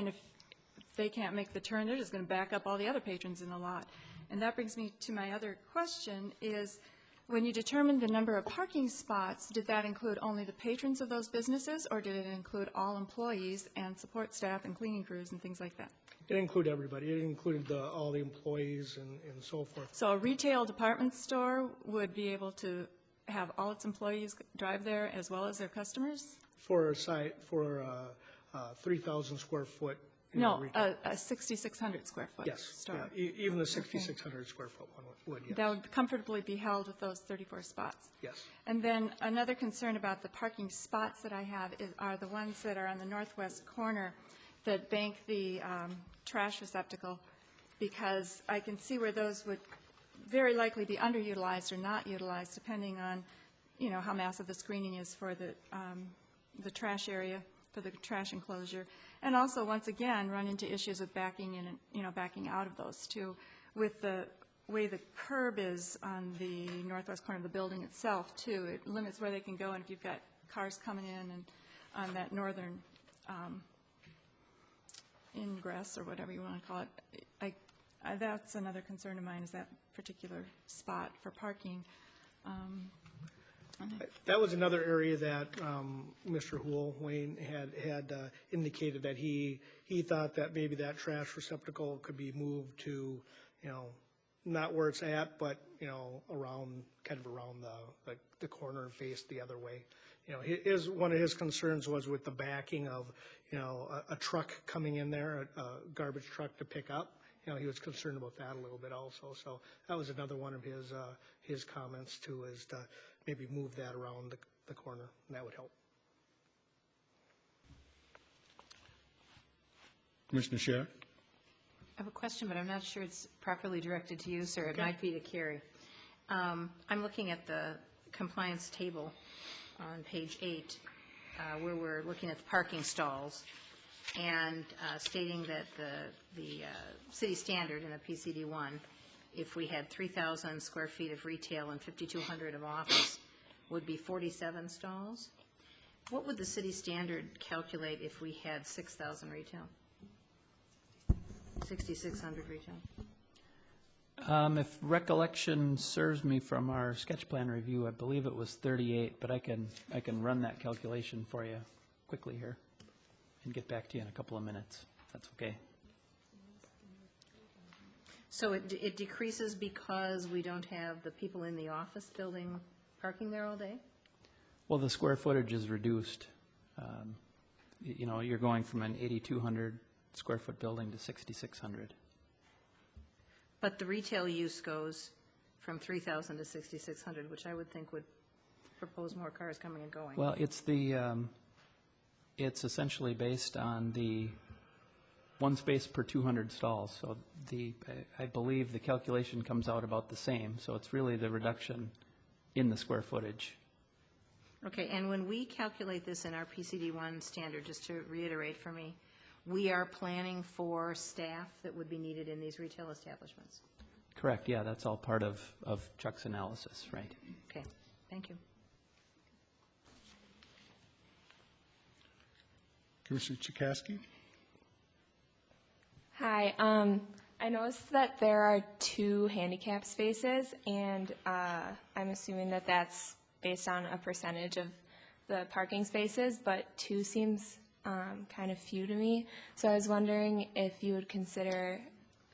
if they can't make the turn, they're just going to back up all the other patrons in the lot. And that brings me to my other question is, when you determined the number of parking spots, did that include only the patrons of those businesses, or did it include all employees and support staff and cleaning crews and things like that? It included everybody. It included all the employees and so forth. So a retail department store would be able to have all its employees drive there as well as their customers? For a site, for a 3,000 square foot. No, a 6,600 square foot yes, store. Yeah, even the 6,600 square foot one would, yes. That would comfortably be held with those 34 spots. Yes. And then another concern about the parking spots that I have are the ones that are on the northwest corner that bank the trash receptacle, because I can see where those would very likely be underutilized or not utilized, depending on, how massive the screening is for the trash area, for the trash enclosure. And also, once again, run into issues with backing in and, backing out of those too. With the way the curb is on the northwest corner of the building itself too, it limits where they can go. And if you've got cars coming in and on that northern ingress or whatever you want to call it, that's another concern of mine, is that particular spot for parking. That was another area that Mr. Hool, Wayne, had indicated that he thought that maybe that trash receptacle could be moved to, not where it's at, but, around the corner and face the other way. One of his concerns was with the backing of, a truck coming in there, a garbage truck to pick up. He was concerned about that a little bit also. So that was another one of his comments too, is to maybe move that around the corner, and that would help. Commissioner Sherrick? I have a question, but I'm not sure it's properly directed to you, sir. It might be to Carrie. I'm looking at the compliance table on page 8, where we're looking at the parking stalls, and stating that the city standard in a PCD1, if we had 3,000 square feet of retail and 5,200 of office, would be 47 stalls. What would the city standard calculate if we had 6,000 retail? 6,600 retail? If recollection serves me from our sketch plan review, I believe it was 38, but I can run that calculation for you quickly here and get back to you in a couple of minutes, if that's okay. So it decreases because we don't have the people in the office building parking there all day? Well, the square footage is reduced. You're going from an 8,200 square foot building to 6,600. But the retail use goes from 3,000 to 6,600, which I would think would propose more cars coming and going. Well, it's the It's essentially based on the one space per 200 stalls. So I believe the calculation comes out about the same. So it's really the reduction in the square footage. Okay, and when we calculate this in our PCD1 standard, just to reiterate for me, we are planning for staff that would be needed in these retail establishments? Correct, yeah, that's all part of Chuck's analysis, right? Okay, thank you. Commissioner Chakowski? Hi, I noticed that there are 2 handicap spaces, and I'm assuming that that's based on a percentage of the parking spaces, but 2 seems kind of few to me. So I was wondering if you would consider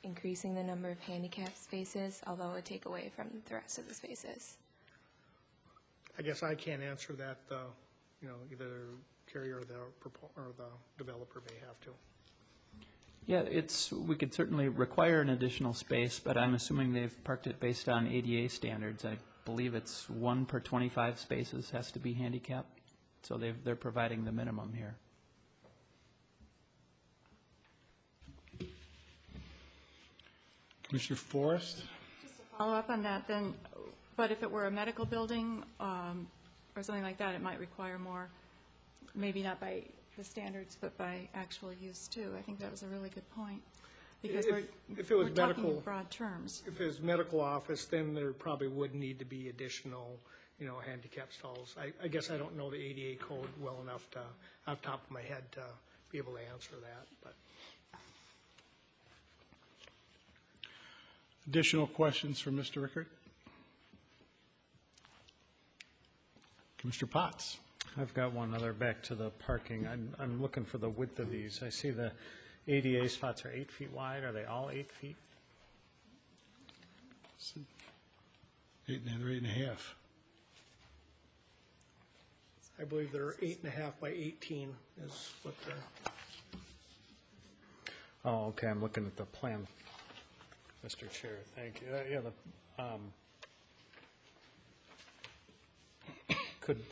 increasing the number of handicap spaces, although it would take away from the rest of the spaces. I guess I can't answer that, though. You know, either Carrie or the developer may have to. Yeah, we could certainly require an additional space, but I'm assuming they've parked it based on ADA standards. I believe it's 1 per 25 spaces has to be handicapped, so they're providing the minimum here. Commissioner Forrest? Just to follow up on that, then, but if it were a medical building or something like that, it might require more, maybe not by the standards, but by actual use too. I think that was a really good point, because if it was we're talking medical, in broad terms. If it was medical office, then there probably would need to be additional, handicap stalls. I guess I don't know the ADA code well enough to, off the top of my head, to be able to answer that, but. Additional questions for Mr. Rickert? Commissioner Potts? I've got one other back to the parking. I'm looking for the width of these. I see the ADA spots are 8 feet wide. Are they all 8 feet? 8 and they're 8.5. I believe they're 8.5 by 18 is what they're. Oh, okay. I'm looking at the plan, Mr. Chair. Thank you.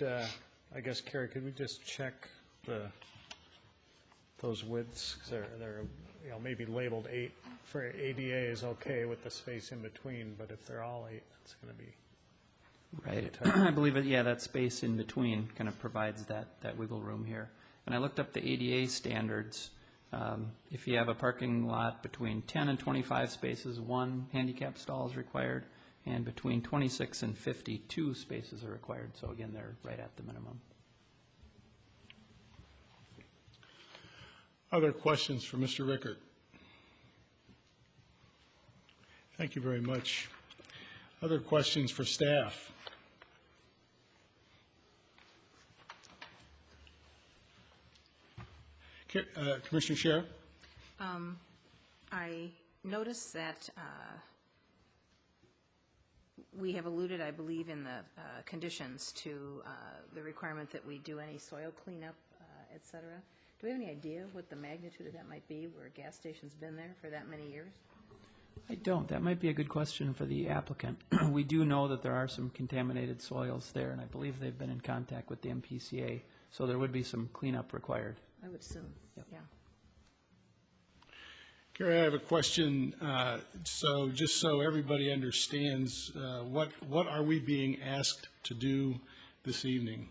Yeah. I guess, Carrie, could we just check those widths? 'Cause they're maybe labeled 8 for ADA is okay with the space in between, but if they're all 8, that's going to be Right. I believe that space in between kind of provides that wiggle room here. And I looked up the ADA standards. If you have a parking lot between 10 and 25 spaces, 1 handicap stall is required, and between 26 and 52 spaces are required. So again, they're right at the minimum. Other questions for Mr. Rickert? Thank you very much. Other questions for staff? Commissioner Sheriff? I noticed that we have alluded, I believe, in the conditions to the requirement that we do any soil cleanup, et cetera. Do we have any idea what the magnitude of that might be, where a gas station's been there for that many years? I don't. That might be a good question for the applicant. We do know that there are some contaminated soils there, and I believe they've been in contact with the MPCA, so there would be some cleanup required. I would assume, Yep. yeah. Gary, I have a question. So just so everybody understands, what are we being asked to do this evening?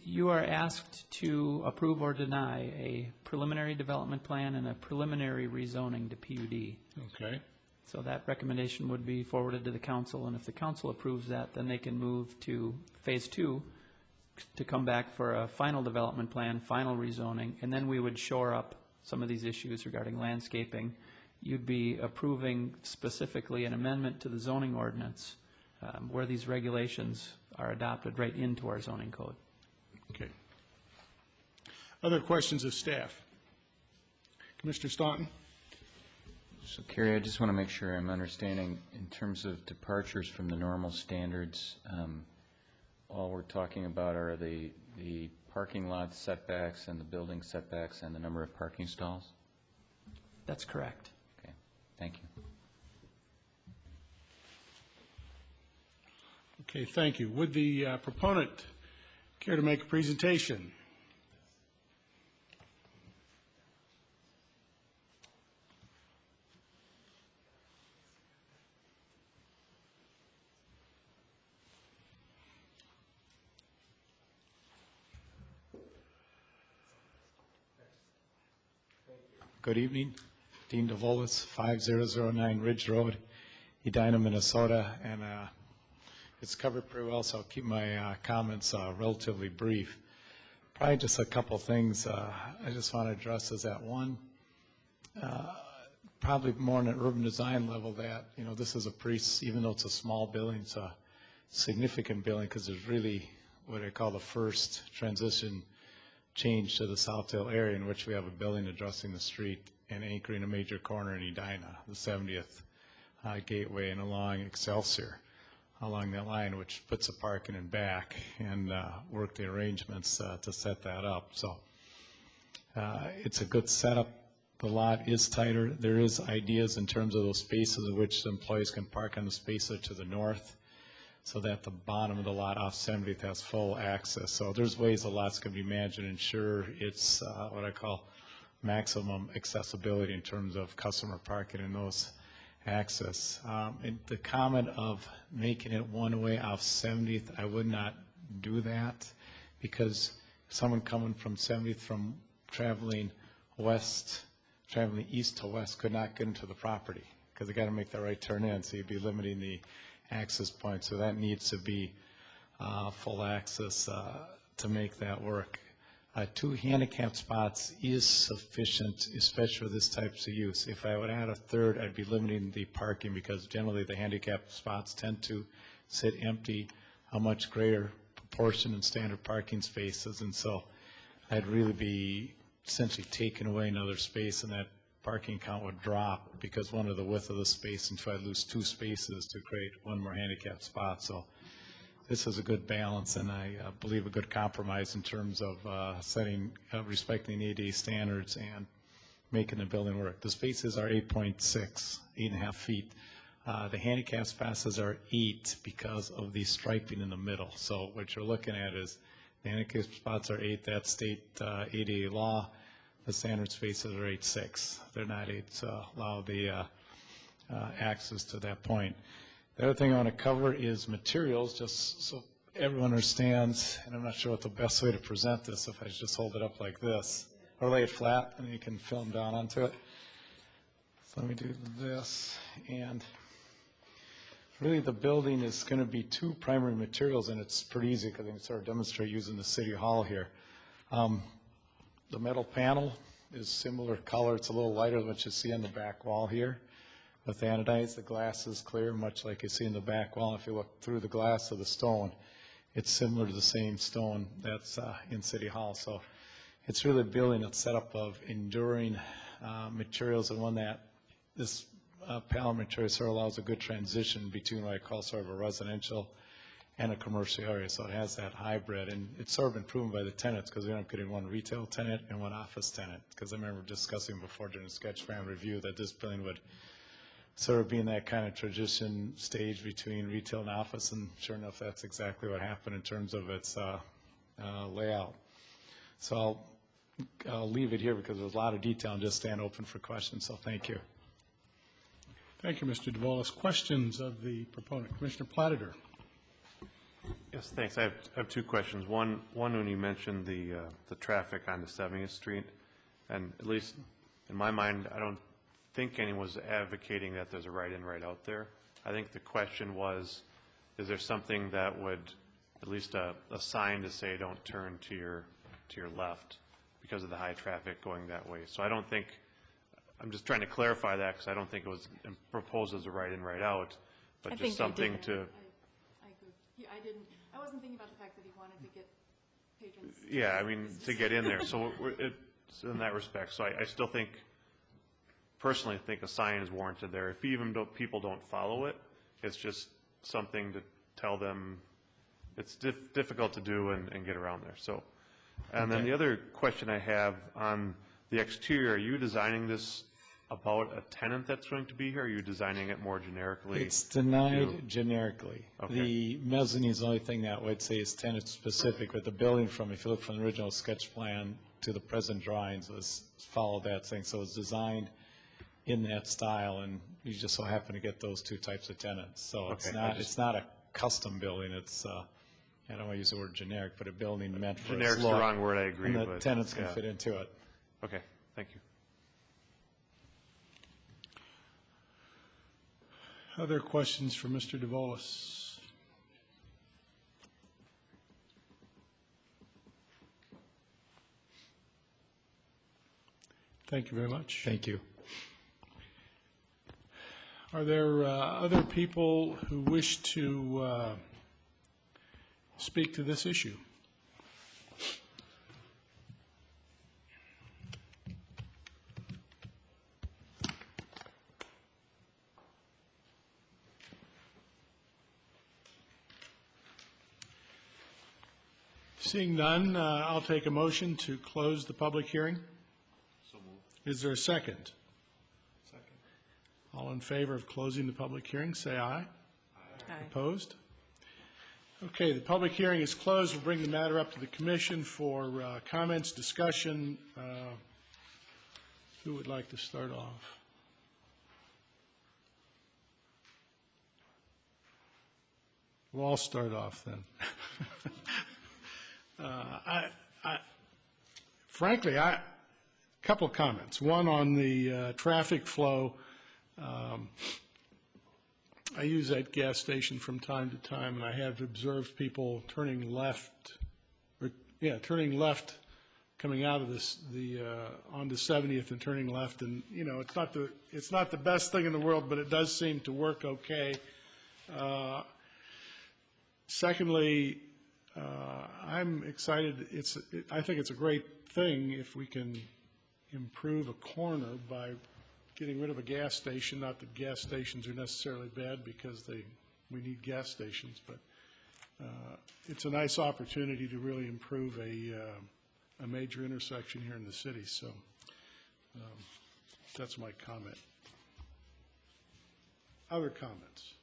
You are asked to approve or deny a preliminary development plan and a preliminary rezoning to PUD. Okay. So that recommendation would be forwarded to the council, and if the council approves that, then they can move to phase 2 to come back for a final development plan, final rezoning, and then we would shore up some of these issues regarding landscaping. You'd be approving specifically an amendment to the zoning ordinance where these regulations are adopted right into our zoning code. Okay. Other questions of staff? Commissioner Staunton? So, Carrie, I just want to make sure I'm understanding in terms of departures from the normal standards. All we're talking about are the parking lot setbacks and the building setbacks and the number of parking stalls? That's correct. Okay, thank you. Okay, thank you. Would the proponent care to make a presentation? Good evening. Dean DeVolis, 5009 Ridge Road, Edina, Minnesota. And it's covered pretty well, so I'll keep my comments relatively brief. Probably just a couple things I just want to address is that one, probably more on an urban design level that, you know, this is a pretty, even though it's a small building, it's a significant building because there's really what I call the first transition change to the Southdale area in which we have a building addressing the street and anchoring a major corner in Edina, the 70th Gateway and along Excelsior, along that line, which puts the parking in back and work the arrangements to set that up. So it's a good setup. The lot is tighter. There is ideas in terms of those spaces in which the employees can park on the spaces to the north so that the bottom of the lot off 70th has full access. So there's ways the lots can be managed and ensure it's what I call maximum accessibility in terms of customer parking and those access. And the comment of making it one way off 70th, I would not do that because someone coming from 70th from traveling east to west could not get into the property because they got to make the right turn in, so you'd be limiting the access point. So that needs to be full access to make that work. 2 handicap spots is sufficient, especially for this types of use. If I would add a third, I'd be limiting the parking because generally the handicap spots tend to sit empty a much greater proportion than standard parking spaces, and so I'd really be essentially taking away another space, and that parking count would drop because one of the width of the space, and so I'd lose 2 spaces to create one more handicap spot. So this is a good balance, and I believe a good compromise in terms of respecting ADA standards and making the building work. The spaces are 8.5 feet. The handicap spaces are 8 because of the striping in the middle. So what you're looking at is the handicap spots are 8. That's state ADA law. The standard spaces are 8.6. They're not 8 to allow the access to that point. The other thing I want to cover is materials, just so everyone understands, and I'm not sure what the best way to present this, if I just hold it up like this, or lay it flat, and you can film down onto it. So let me do this, and really the building is going to be 2 primary materials, and it's pretty easy because I can sort of demonstrate using the City Hall here. The metal panel is similar color. It's a little lighter than what you see on the back wall here. With anodized, the glass is clear, much like you see in the back wall. If you look through the glass of the stone, it's similar to the same stone that's in City Hall. So it's really a building that's set up of enduring materials, and one that this panel material sort of allows a good transition between what I call sort of a residential and a commercial area. So it has that hybrid, and it's sort of been proven by the tenants because we end up getting 1 retail tenant and 1 office tenant. Because I remember discussing before during the sketch plan review that this building would sort of be in that kind of transition stage between retail and office, and sure enough, that's exactly what happened in terms of its layout. So I'll leave it here because there's a lot of detail and just stand open for questions, so thank you. Thank you, Mr. DeVolis. Questions of the proponent? Commissioner Plattiter. Yes, thanks. I have 2 questions. One when you mentioned the traffic on the 70th Street, and at least in my mind, I don't think anyone was advocating that there's a right-in, right-out there. I think the question was, is there something that would, at least a sign to say don't turn to your left because of the high traffic going that way. So I don't think, I'm just trying to clarify that because I don't think it was proposed as a right-in, right-out, but just something to. I agree. I wasn't thinking about the fact that he wanted to get patrons. Yeah, I mean, to get in there. So it's in that respect. So I still think, personally think a sign is warranted there. If even people don't follow it, it's just something to tell them it's difficult to do and get around there. So, and then the other question I have on the exterior, are you designing this about a tenant that's going to be here? Or are you designing it more generically? It's denied generically. Okay. The mezzanine is the only thing that I would say is tenant specific, but the building from, if you look from the original sketch plan to the present drawings, was followed that thing. So it's designed in that style, and you just so happen to get those 2 types of tenants. So okay. It's not a custom building. It's I don't want to use the word generic, but a building meant for generic's the wrong word. I agree. And the tenants can fit into it. Okay, thank you. Other questions for Mr. DeVolis? Thank you very much. Thank you. Are there other people who wish to speak to this issue? Seeing none, I'll take a motion to close the public hearing. So moved. Is there a second? Second. All in favor of closing the public hearing, say aye. Aye. Opposed? Okay, the public hearing is closed. We'll bring the matter up to the commission for comments, discussion. Who would like to start off? We'll all start off then. Frankly, a couple of comments. One on the traffic flow. I use that gas station from time to time, and I have observed people turning left, coming out of onto 70th and turning left. And you know, it's not the best thing in the world, but it does seem to work okay. Secondly, I'm excited. I think it's a great thing if we can improve a corner by getting rid of a gas station. Not that gas stations are necessarily bad, because we need gas stations, but it's a nice opportunity to really improve a major intersection here in the city. So that's my comment. Other comments?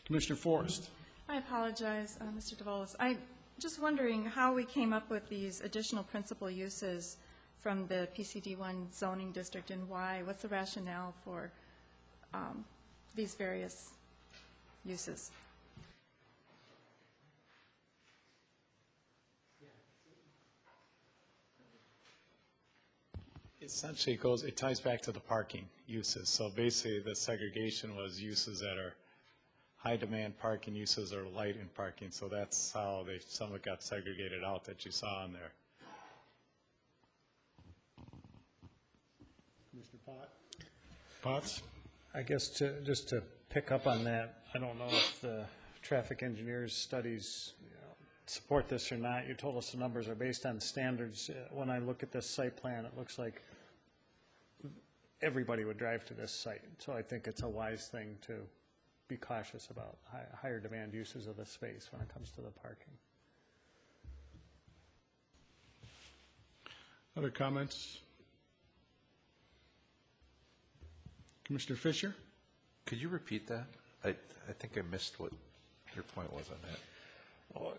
Commissioner Forrest. I apologize, Mr. DeVolis. I'm just wondering how we came up with these additional principal uses from the PCD1 zoning district, and why. What's the rationale for these various uses? Essentially, it ties back to the parking uses. So basically, the segregation was uses that are high-demand parking uses or light in parking. So that's how some of it got segregated out that you saw on there. Commissioner Potts? I guess just to pick up on that, I don't know if the traffic engineers' studies support this or not. You told us the numbers are based on standards. When I look at this site plan, it looks like everybody would drive to this site. So I think it's a wise thing to be cautious about higher demand uses of the space when it comes to the parking. Other comments? Commissioner Fisher? Could you repeat that? I think I missed what your point was on that. Well,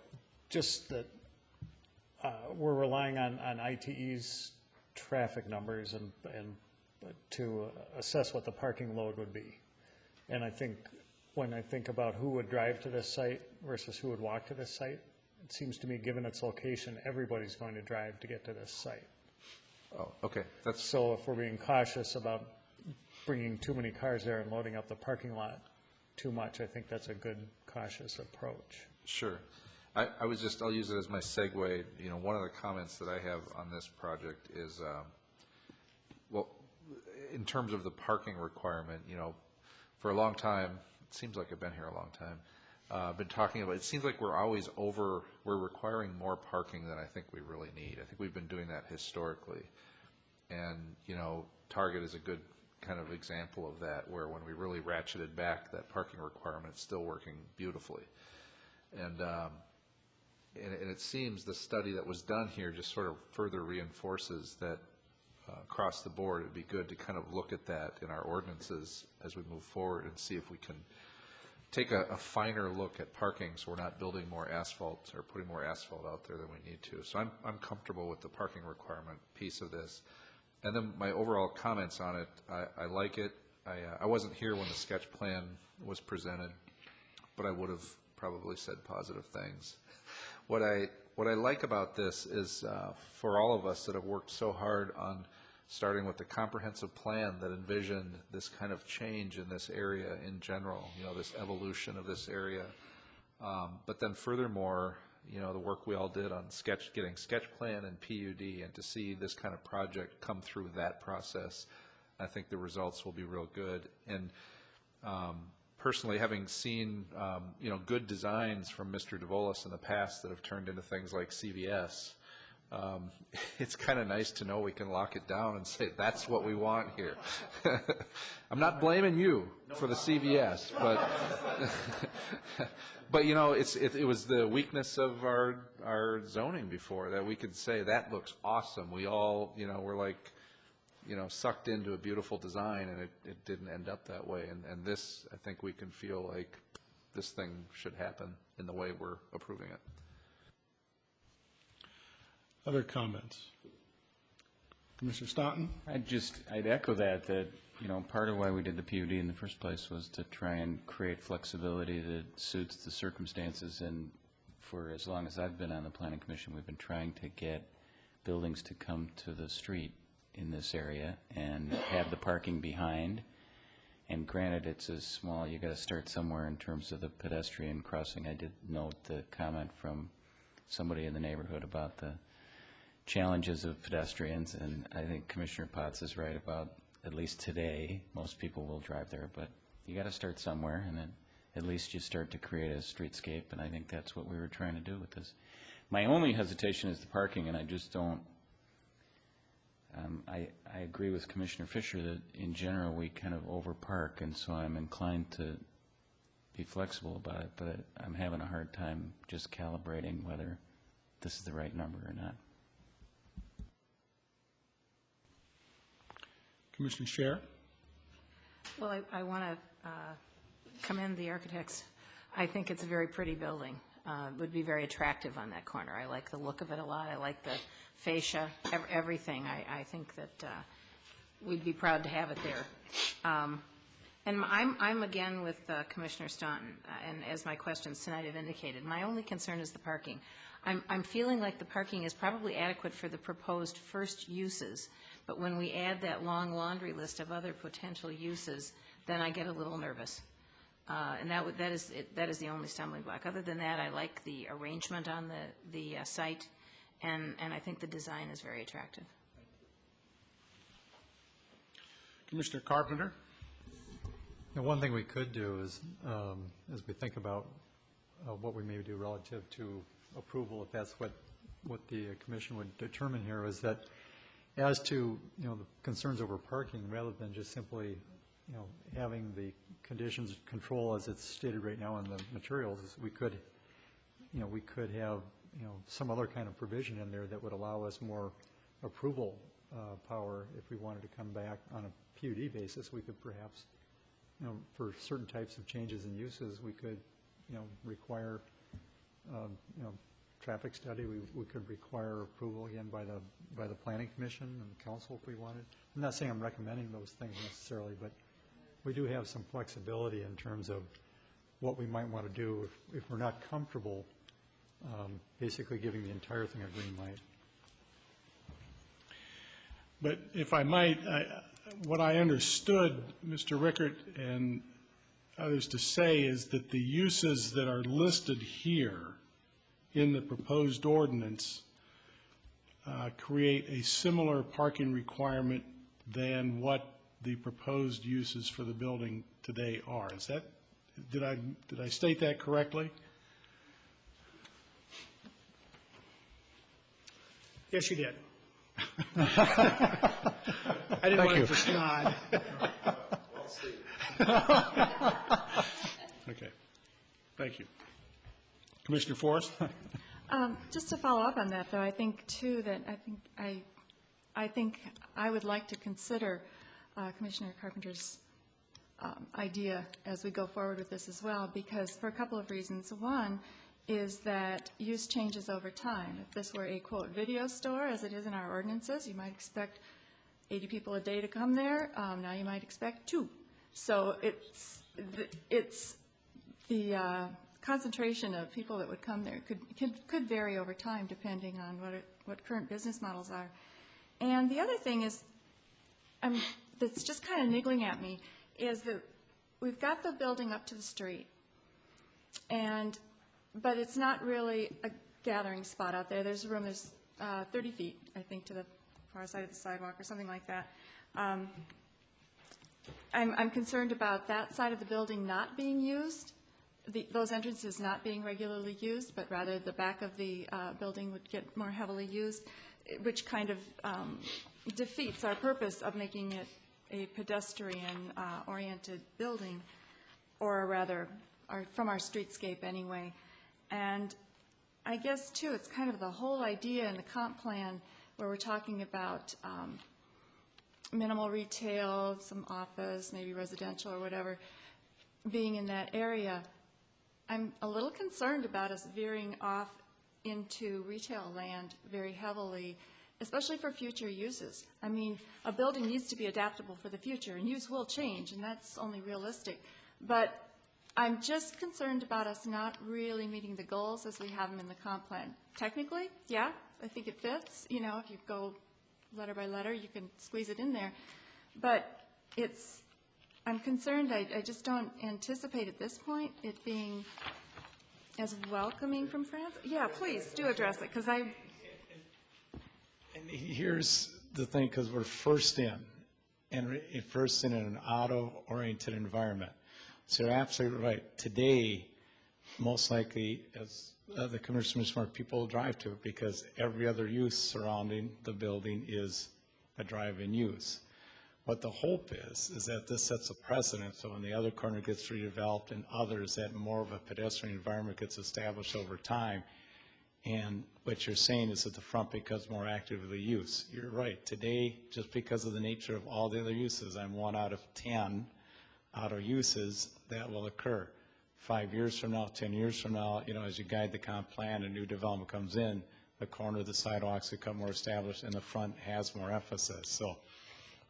just that we're relying on ITE's traffic numbers and to assess what the parking load would be. And I think when I think about who would drive to this site versus who would walk to this site, it seems to me, given its location, everybody's going to drive to get to this site. Oh, okay. So if we're being cautious about bringing too many cars there and loading up the parking lot too much, I think that's a good, cautious approach. Sure. I'll use it as my segue. You know, one of the comments that I have on this project is, well, in terms of the parking requirement, you know, for a long time, it seems like I've been here a long time, been talking about, it seems like we're requiring more parking than I think we really need. I think we've been doing that historically. And, you know, Target is a good kind of example of that, where when we really ratcheted back, that parking requirement is still working beautifully. And it seems the study that was done here just sort of further reinforces that across the board. It would be good to kind of look at that in our ordinances as we move forward and see if we can take a finer look at parking, so we're not building more asphalt or putting more asphalt out there than we need to. So I'm comfortable with the parking requirement piece of this. And then my overall comments on it, I like it. I wasn't here when the sketch plan was presented, but I would have probably said positive things. What I like about this is for all of us that have worked so hard on starting with the comprehensive plan that envisioned this kind of change in this area in general, this evolution of this area. But then furthermore, the work we all did on getting sketch plan and PUD, and to see this kind of project come through that process, I think the results will be real good. And personally, having seen good designs from Mr. DeVolis in the past that have turned into things like CVS, it's kind of nice to know we can lock it down and say that's what we want here. I'm not blaming you for the CVS, but it was the weakness of our zoning before that we could say that looks awesome. We all we're like sucked into a beautiful design, and it didn't end up that way. And this, I think we can feel like this thing should happen in the way we're approving it. Other comments? Commissioner Staunton? I'd echo that part of why we did the PUD in the first place was to try and create flexibility that suits the circumstances. And for as long as I've been on the Planning Commission, we've been trying to get buildings to come to the street in this area and have the parking behind. And granted, it's a small, you got to start somewhere in terms of the pedestrian crossing. I did note the comment from somebody in the neighborhood about the challenges of pedestrians, and I think Commissioner Potts is right about, at least today, most people will drive there, but you got to start somewhere, and then at least you start to create a streetscape, and I think that's what we were trying to do with this. My only hesitation is the parking, and I just don't, I agree with Commissioner Fisher that in general we kind of overpark, and so I'm inclined to be flexible about it, but I'm having a hard time just calibrating whether this is the right number or not. Commissioner Scher? Well, I want to commend the architects. I think it's a very pretty building. It would be very attractive on that corner. I like the look of it a lot. I like the fascia, everything. I think that we'd be proud to have it there. And I'm again with Commissioner Staunton, and as my questions tonight have indicated, my only concern is the parking. I'm feeling like the parking is probably adequate for the proposed first uses, but when we add that long laundry list of other potential uses, then I get a little nervous. And that is the only stumbling block. Other than that, I like the arrangement on the site, and I think the design is very attractive. Commissioner Carpenter? And one thing we could do is, as we think about what we may do relative to approval, if that's what the commission would determine here, is that as to the concerns over parking, rather than just simply having the conditions control as it's stated right now in the materials, we could have some other kind of provision in there that would allow us more approval power. If we wanted to come back on a PUD basis, we could perhaps for certain types of changes in uses, we could require traffic study. We could require approval again by the Planning Commission and the Council if we wanted. I'm not saying I'm recommending those things necessarily, but we do have some flexibility in terms of what we might want to do if we're not comfortable basically giving the entire thing a green light. But if I might, what I understood Mr. Rickert and others to say is that the uses that are listed here in the proposed ordinance create a similar parking requirement than what the proposed uses for the building today are. Is that, did I state that correctly? Yes, you did. I didn't want to just nod. Okay. Thank you. Commissioner Forrest? Just to follow up on that, though, I think, too, that I think I would like to consider Commissioner Carpenter's idea as we go forward with this as well, because for a couple of reasons. One is that use changes over time. If this were a, quote, video store, as it is in our ordinances, you might expect 80 people a day to come there. Now you might expect 2. So it's the concentration of people that would come there could vary over time depending on what current business models are. And the other thing is, that's just kind of niggling at me is that we've got the building up to the street, but it's not really a gathering spot out there. There's a room, there's 30 feet, I think, to the far side of the sidewalk or something like that. I'm concerned about that side of the building not being used, those entrances not being regularly used, but rather the back of the building would get more heavily used, which kind of defeats our purpose of making it a pedestrian-oriented building, or rather, from our streetscape anyway. And I guess, too, it's kind of the whole idea in the comp plan where we're talking about minimal retail, some office, maybe residential or whatever, being in that area. I'm a little concerned about us veering off into retail land very heavily, especially for future uses. I mean, a building needs to be adaptable for the future, and use will change, and that's only realistic. But I'm just concerned about us not really meeting the goals as we have them in the comp plan. Technically, yeah, I think it fits. You know, if you go letter by letter, you can squeeze it in there. But I'm concerned, I just don't anticipate at this point it being as welcoming from France. Yeah, please, do address it, because I... And here's the thing, because we're first in an auto-oriented environment. So you're absolutely right. Today, most likely, as the Commissioner's smart, people will drive to it because every other use surrounding the building is a drive-in use. What the hope is that this sets a precedent, so when the other corner gets redeveloped and others, that more of a pedestrian environment gets established over time. And what you're saying is that the front becomes more actively used. You're right. Today, just because of the nature of all the other uses, I'm 1 out of 10 auto uses that will occur. 5 years from now, 10 years from now, you know, as you guide the comp plan and new development comes in, the corner of the sidewalks become more established and the front has more emphasis. So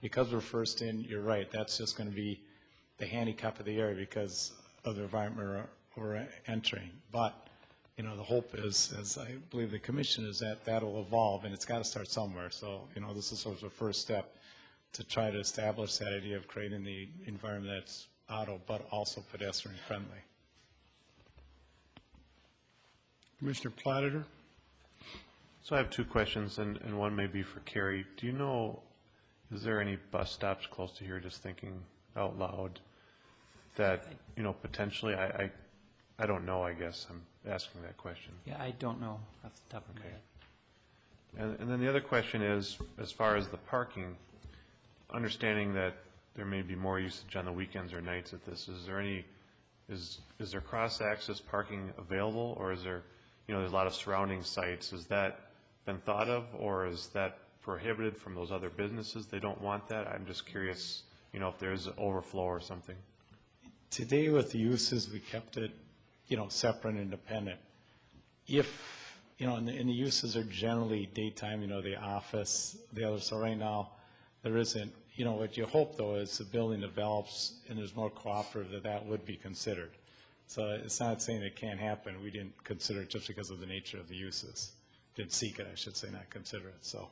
because we're first in, you're right, that's just going to be the handicap of the area because of the environment we're entering. But, you know, the hope is, as I believe the commission is, that that'll evolve, and it's got to start somewhere. So, you know, this is sort of the first step to try to establish that idea of creating the environment that's auto but also pedestrian friendly. Commissioner Platter? So I have two questions, and one may be for Carrie. Do you know, is there any bus stops close to here, just thinking out loud, that, you know, potentially, I don't know, I guess I'm asking that question. Yeah, I don't know off the top of my head. And then the other question is, as far as the parking, understanding that there may be more usage on the weekends or nights at this, is there cross-access parking available, or is there, you know, there's a lot of surrounding sites, has that been thought of, or is that prohibited from those other businesses? They don't want that? I'm just curious, you know, if there's overflow or something. Today with the uses, we kept it, you know, separate and independent. If, you know, and the uses are generally daytime, you know, the office, the others. So right now, there isn't, you know, what you hope, though, is the building develops and there's more cooperative, that would be considered. So it's not saying it can't happen. We didn't consider it just because of the nature of the uses. Didn't seek it, I should say, not consider it, so.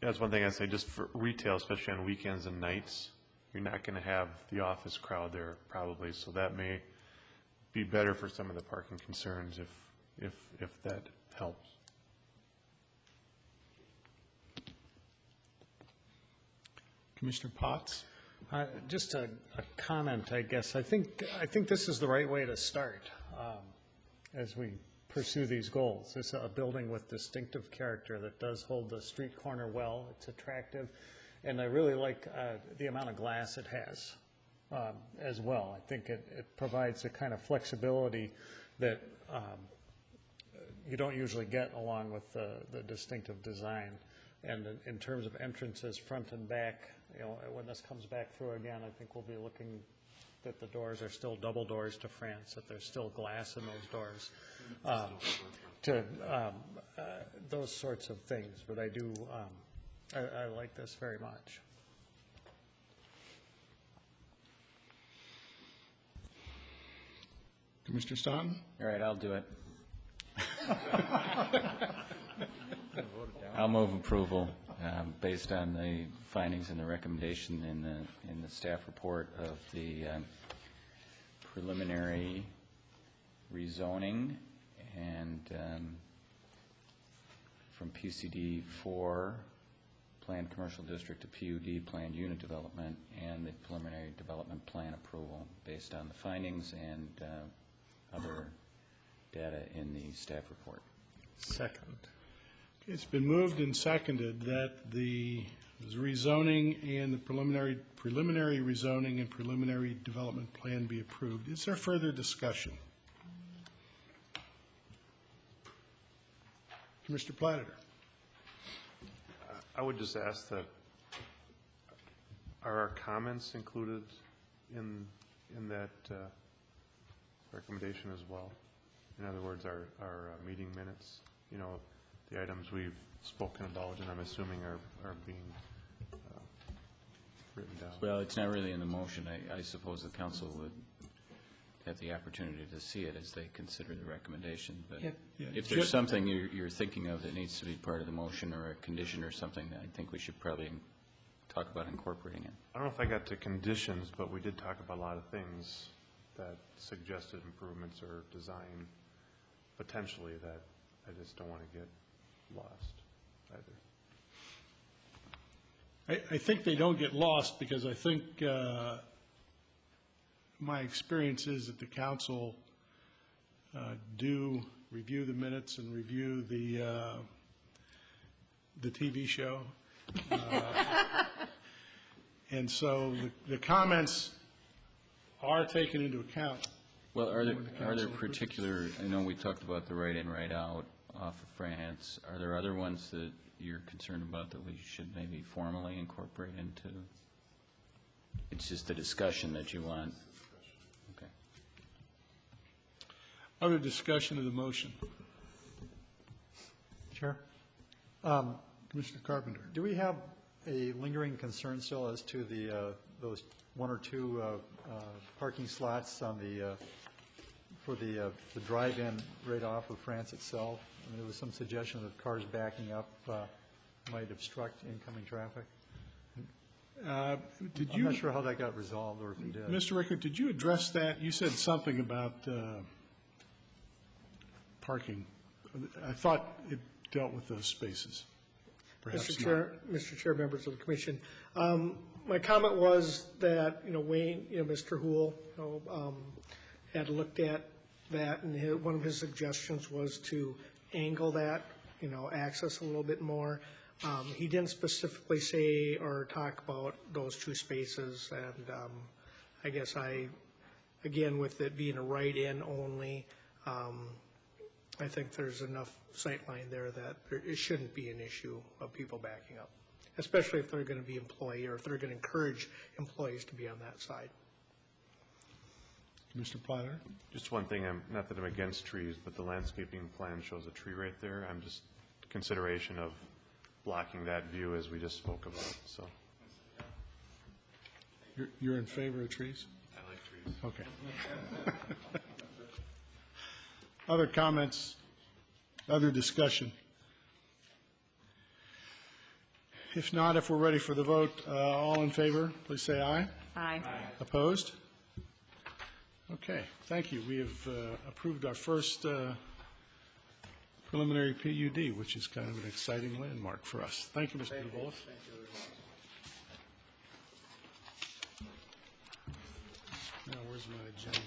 Yeah, that's one thing I'd say, just for retail, especially on weekends and nights, you're not going to have the office crowd there probably, so that may be better for some of the parking concerns if that helps. Commissioner Potts? Just a comment, I guess. I think this is the right way to start as we pursue these goals. It's a building with distinctive character that does hold the street corner well. It's attractive, and I really like the amount of glass it has as well. I think it provides a kind of flexibility that you don't usually get along with the distinctive design. And in terms of entrances, front and back, you know, when this comes back through again, I think we'll be looking that the doors are still double doors to France, that there's still glass in those doors, those sorts of things. But I do, I like this very much. Commissioner Staunton? All right, I'll do it. I'll move approval. based on the findings and the recommendation in the staff report of the preliminary rezoning and from PCD 4 planned commercial district to PUD planned unit development and the preliminary development plan approval based on the findings and other data in the staff report. Second. It's been moved and seconded that the rezoning and the preliminary rezoning and preliminary development plan be approved. Is there further discussion? Mr. Platter. I would just ask that, are our comments included in that recommendation as well? In other words, our meeting minutes, you know, the items we've spoken about and I'm assuming are being written down. Well, it's not really in the motion. I suppose the council would have the opportunity to see it as they consider the recommendation. But if there's something you're thinking of that needs to be part of the motion or a condition or something, I think we should probably talk about incorporating it. I don't know if I got to conditions, but we did talk about a lot of things that suggested improvements or design potentially that I just don't want to get lost either. I think they don't get lost because I think my experience is that the council do review the minutes and review the TV show. And so the comments are taken into account. Well, are there particular, I know we talked about the right in, right out off of France. Are there other ones that you're concerned about that we should maybe formally incorporate into? It's just the discussion that you want. Okay. Other discussion of the motion. Chair? Commissioner Carpenter. Do we have a lingering concern still as to those one or two parking slots on for the drive-in right off of France itself? I mean, there was some suggestion that cars backing up might obstruct incoming traffic. I'm not sure how that got resolved, or if you did. Mr. Rickert, did you address that? You said something about parking. I thought it dealt with those spaces. Perhaps Mr. Chair, members of the commission, my comment was that, Wayne, Mr. Houle, had looked at that, and one of his suggestions was to angle that, access a little bit more. He didn't specifically say or talk about those two spaces, and I guess again, with it being a right-in only, I think there's enough sightline there that it shouldn't be an issue of people backing up, especially if they're going to be employee or if they're going to encourage employees to be on that side. Mr. Platter? Just one thing, not that I'm against trees, but the landscaping plan shows a tree right there. I'm just consideration of blocking that view as we just spoke about. So, you're in favor of trees? I like trees. Okay. Other comments? Other discussion? If not, if we're ready for the vote, all in favor, please say aye. Aye. Opposed? Okay, thank you. We have approved our first preliminary PUD, which is kind of an exciting landmark for us. Thank you, Mr. DeVolf. Now, where's my agenda?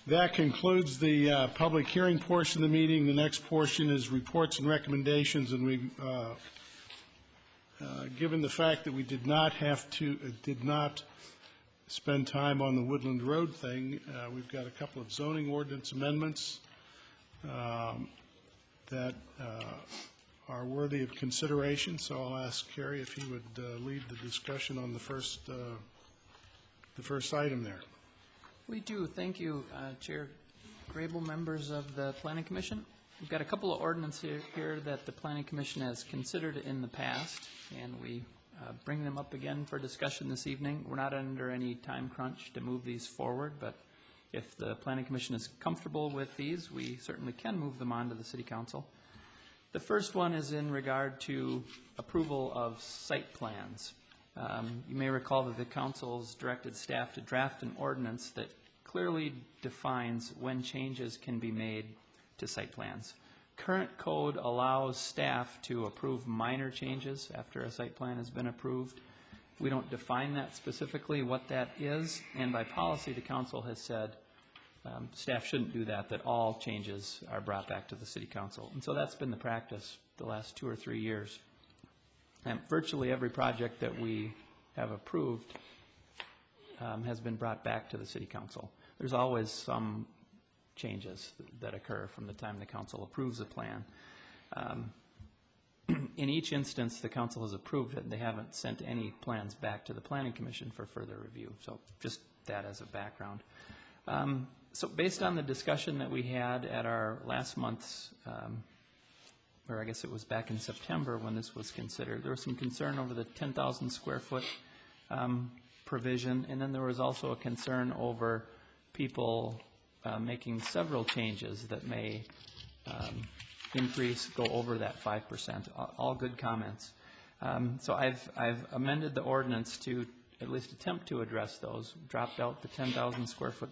That concludes the public hearing portion of the meeting. The next portion is reports and recommendations, and we've given the fact that we did not spend time on the Woodland Road thing, we've got a couple of zoning ordinance amendments that are worthy of consideration. So I'll ask Kerry if he would lead the discussion on the first item there. We do. Thank you, Chair Grable, members of the Planning Commission. We've got a couple of ordinances here that the Planning Commission has considered in the past, and we bring them up again for discussion this evening. We're not under any time crunch to move these forward, but If the Planning Commission is comfortable with these, we certainly can move them on to the City Council. The first one is in regard to approval of site plans. You may recall that the Council's directed staff to draft an ordinance that clearly defines when changes can be made to site plans. Current code allows staff to approve minor changes after a site plan has been approved. We don't define that specifically, what that is, and by policy, the Council has said staff shouldn't do that, that all changes are brought back to the City Council. And so that's been the practice the last 2 or 3 years. And virtually every project that we have approved has been brought back to the City Council. There's always some changes that occur from the time the Council approves a plan. In each instance, the Council has approved it, and they haven't sent any plans back to the Planning Commission for further review. So just that as a background. So based on the discussion that we had at our last month's, or I guess it was back in September when this was considered, there was some concern over the 10,000 square foot provision, and then there was also a concern over people making several changes that may increase, go over that 5%. All good comments. So I've amended the ordinance to at least attempt to address those, dropped out the 10,000 square foot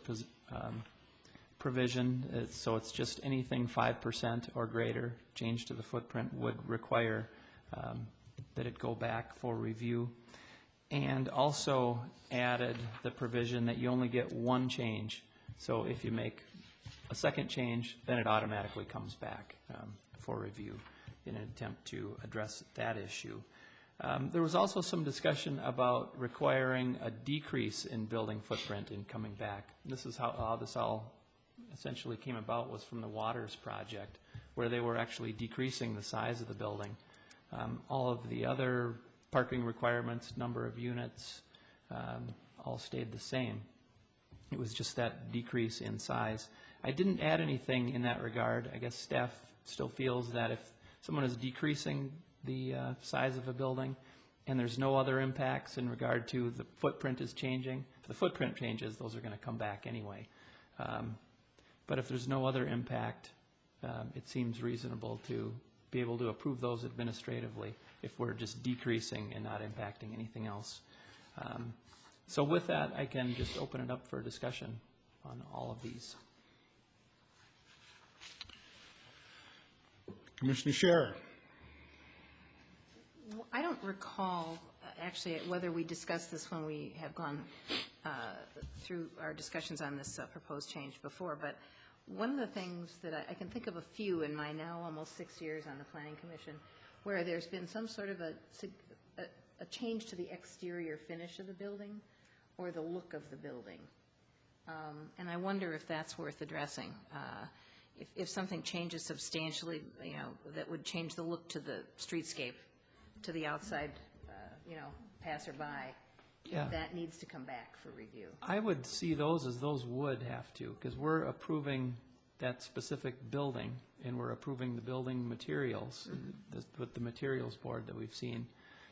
provision, so it's just anything 5% or greater change to the footprint would require that it go back for review, and also added the provision that you only get one change. So if you make a second change, then it automatically comes back for review in an attempt to address that issue. There was also some discussion about requiring a decrease in building footprint in coming back. This is how this all essentially came about, was from the Waters project, where they were actually decreasing the size of the building. All of the other parking requirements, number of units, all stayed the same. It was just that decrease in size. I didn't add anything in that regard. I guess staff still feels that if someone is decreasing the size of a building and there's no other impacts in regard to the footprint is changing, if the footprint changes, those are going to come back anyway. But if there's no other impact, it seems reasonable to be able to approve those administratively if we're just decreasing and not impacting anything else. So with that, I can just open it up for discussion on all of these. Commissioner Scherer. I don't recall actually whether we discussed this when we have gone through our discussions on this proposed change before, but one of the things that I can think of a few in my now almost 6 years on the Planning Commission where there's been some sort of a change to the exterior finish of the building or the look of the building. And I wonder if that's worth addressing. If something changes substantially, that would change the look to the streetscape, to the outside, passerby, Yeah. that needs to come back for review. I would see those as those would have to, because we're approving that specific building, and we're approving the building materials with the materials board that we've seen.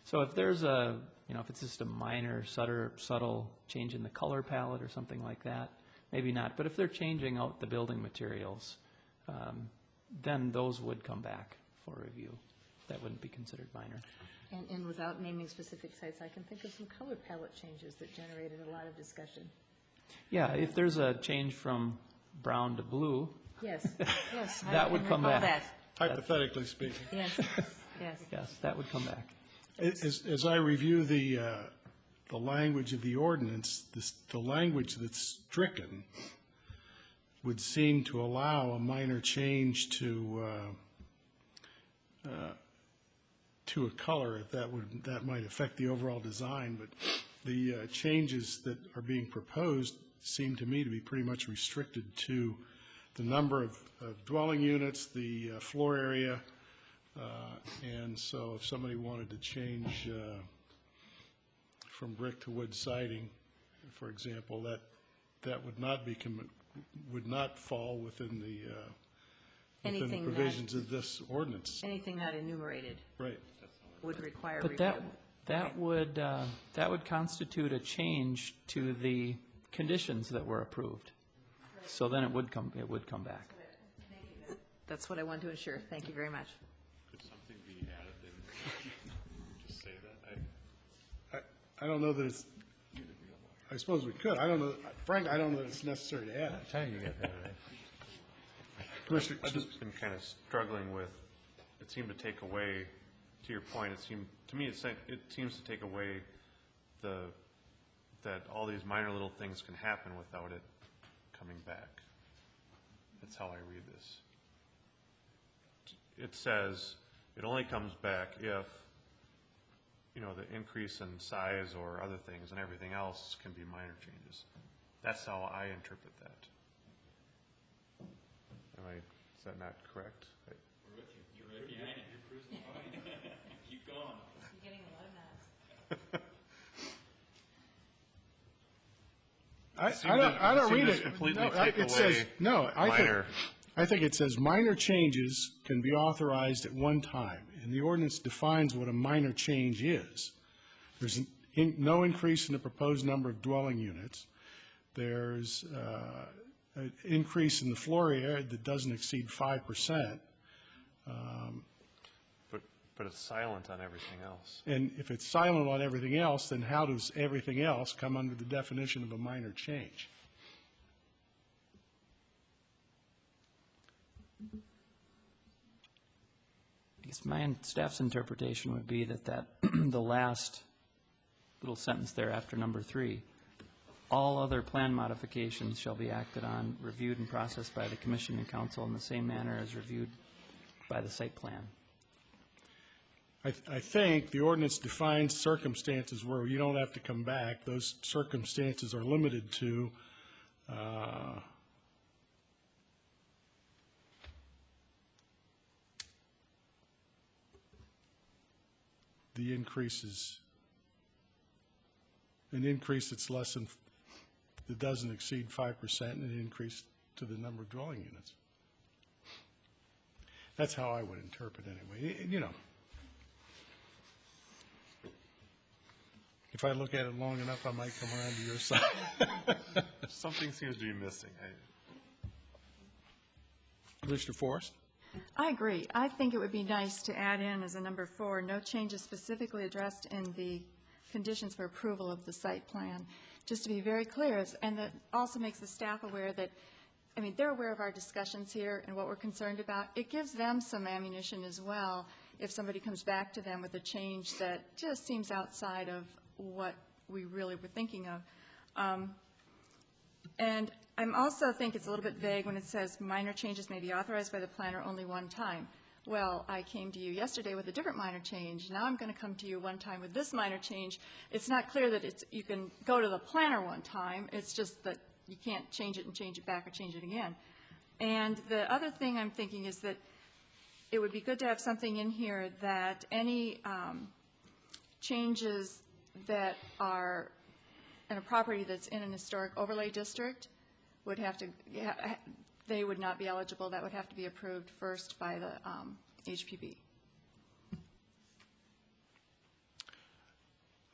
So if there's if it's just a minor, subtle change in the color palette or something like that, maybe not. But if they're changing out the building materials, then those would come back for review. That wouldn't be considered minor. And without naming specific sites, I can think of some color palette changes that generated a lot of discussion. Yeah, if there's a change from brown to blue, Yes, yes. that would come back. That. Hypothetically speaking. Yes, yes. Yes, that would come back. As I review the language of the ordinance, the language that's stricken would seem to allow a minor change to a color, if that might affect the overall design. But the changes that are being proposed seem to me to be pretty much restricted to the number of dwelling units, the floor area, and so if somebody wanted to change from brick to wood siding, for example, that would not fall within the provisions of this ordinance. Anything not enumerated. Right. Would require But review. that would constitute a change to the conditions that were approved. So then it would come back. That's what I wanted to ensure. Thank you very much. Could something be added and just say that? I don't know that it's, I suppose we could. I don't know, Frank, I don't know that it's necessary to add it. Tell you get that, right? Commissioner, I've just been kind of struggling with, it seemed to take away, to your point, to me, it seems to take away that all these minor little things can happen without it coming back. That's how I read this. It says it only comes back if, the increase in size or other things and everything else can be minor changes. That's how I interpret that. Is that not correct? We're with you. You're right behind it. You're cruising fine. Keep going. You're getting a lot of nods. I don't read it. Completely No, take it says, away no, minor. I think it says minor changes can be authorized at one time, and the ordinance defines what a minor change is. There's no increase in the proposed number of dwelling units. There's an increase in the floor area that doesn't exceed 5%. But it's silent on everything else. And if it's silent on everything else, then how does everything else come under the definition of a minor change? I guess my staff's interpretation would be that the last little sentence there after number 3, all other plan modifications shall be acted on, reviewed, and processed by the Commission and Council in the same manner as reviewed by the site plan. I think the ordinance defines circumstances where you don't have to come back. Those circumstances are limited to the increases, an increase that's less than, that doesn't exceed 5%, and an increase to the number of dwelling units. That's how I would interpret it anyway. If I look at it long enough, I might come around to your side. Something seems to be missing. Commissioner Forrest? I agree. I think it would be nice to add in as a number 4, no changes specifically addressed in the conditions for approval of the site plan, just to be very clear. And that also makes the staff aware that, they're aware of our discussions here and what we're concerned about. It gives them some ammunition as well if somebody comes back to them with a change that just seems outside of what we really were thinking of. And I also think it's a little bit vague when it says minor changes may be authorized by the planner only one time. Well, I came to you yesterday with a different minor change. Now I'm going to come to you one time with this minor change. It's not clear that you can go to the planner one time. It's just that you can't change it and change it back or change it again. And the other thing I'm thinking is that it would be good to have something in here that any changes that are in a property that's in an historic overlay district would have to, they would not be eligible. That would have to be approved first by the HPB.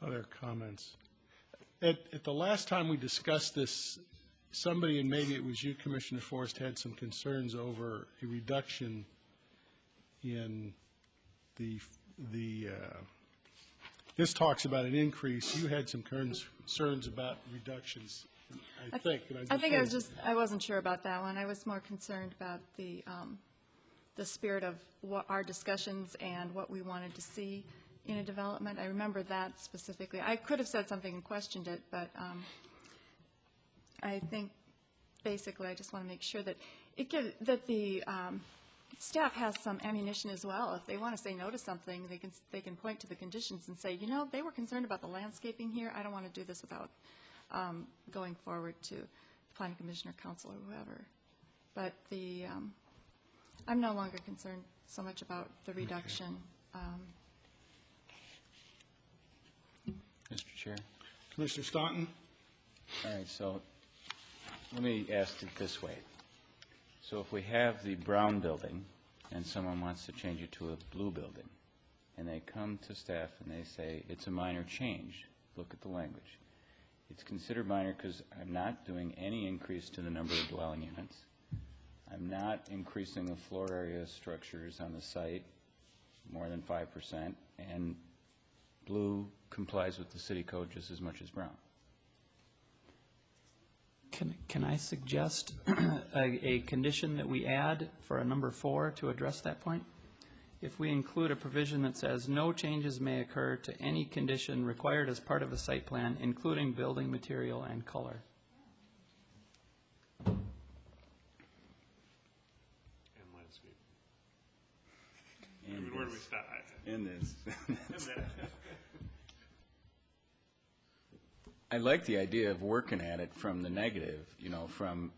Other comments? At the last time we discussed this, somebody, and maybe it was you, Commissioner Forrest, had some concerns over a reduction in the this talks about an increase. You had some concerns about reductions, I think. I wasn't sure about that one. I was more concerned about the spirit of what our discussions and what we wanted to see in a development. I remember that specifically. I could have said something and questioned it, but I think basically I just want to make sure that the staff has some ammunition as well. If they want to say no to something, they can point to the conditions and say, they were concerned about the landscaping here. I don't want to do this without going forward to the Planning Commission or Council or whoever. But I'm no longer concerned so much about the reduction. Mr. Chair. Commissioner Staunton? All right, so let me ask it this way. So if we have the brown building and someone wants to change it to a blue building, and they come to staff and they say it's a minor change, look at the language, It's considered minor because I'm not doing any increase to the number of dwelling units. I'm not increasing the floor area structures on the site more than 5%, and blue complies with the city code just as much as brown. Can I suggest a condition that we add for a number 4 to address that point? If we include a provision that says no changes may occur to any condition required as part of a site plan, including building material and color. And landscape. And Where do we start? In this. I like the idea of working at it from the negative, you know, from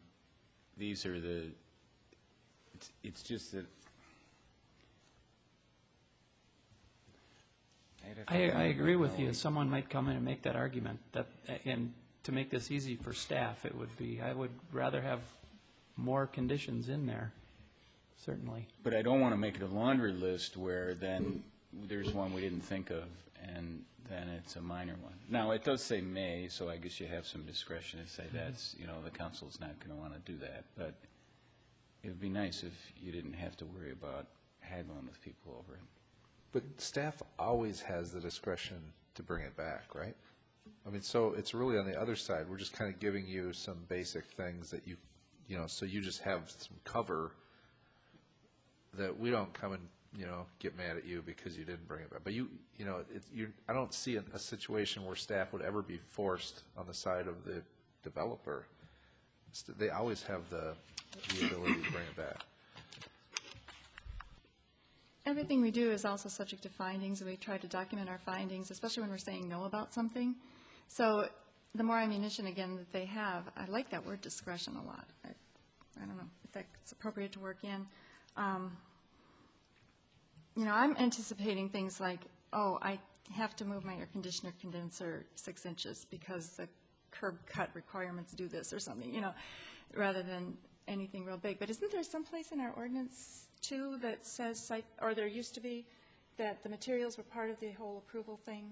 these are the, it's just that. I agree with you. Someone might come in and make that argument that, and to make this easy for staff, it would be, I would rather have more conditions in there, certainly. But I don't want to make it a laundry list where then there's one we didn't think of, and then it's a minor one. Now, it does say may, so I guess you have some discretion to say that's, you know, the council's not going to want to do that. But it would be nice if you didn't have to worry about haggling with people over it. But staff always has the discretion to bring it back, right? I mean, so it's really on the other side. We're just kind of giving you some basic things that you know, so you just have some cover that we don't come and, you know, get mad at you because you didn't bring it back. But you know, I don't see a situation where staff would ever be forced on the side of the developer. They always have the ability to bring it back. Everything we do is also subject to findings, and we try to document our findings, especially when we're saying no about something. So the more ammunition, again, that they have, I like that word discretion a lot. I don't know if that's appropriate to work in. You know, I'm anticipating things like, oh, I have to move my air conditioner condenser 6 inches because the curb cut requirements do this or something, you know, rather than anything real big. But isn't there some place in our ordinance too that says site, or there used to be, that the materials were part of the whole approval thing,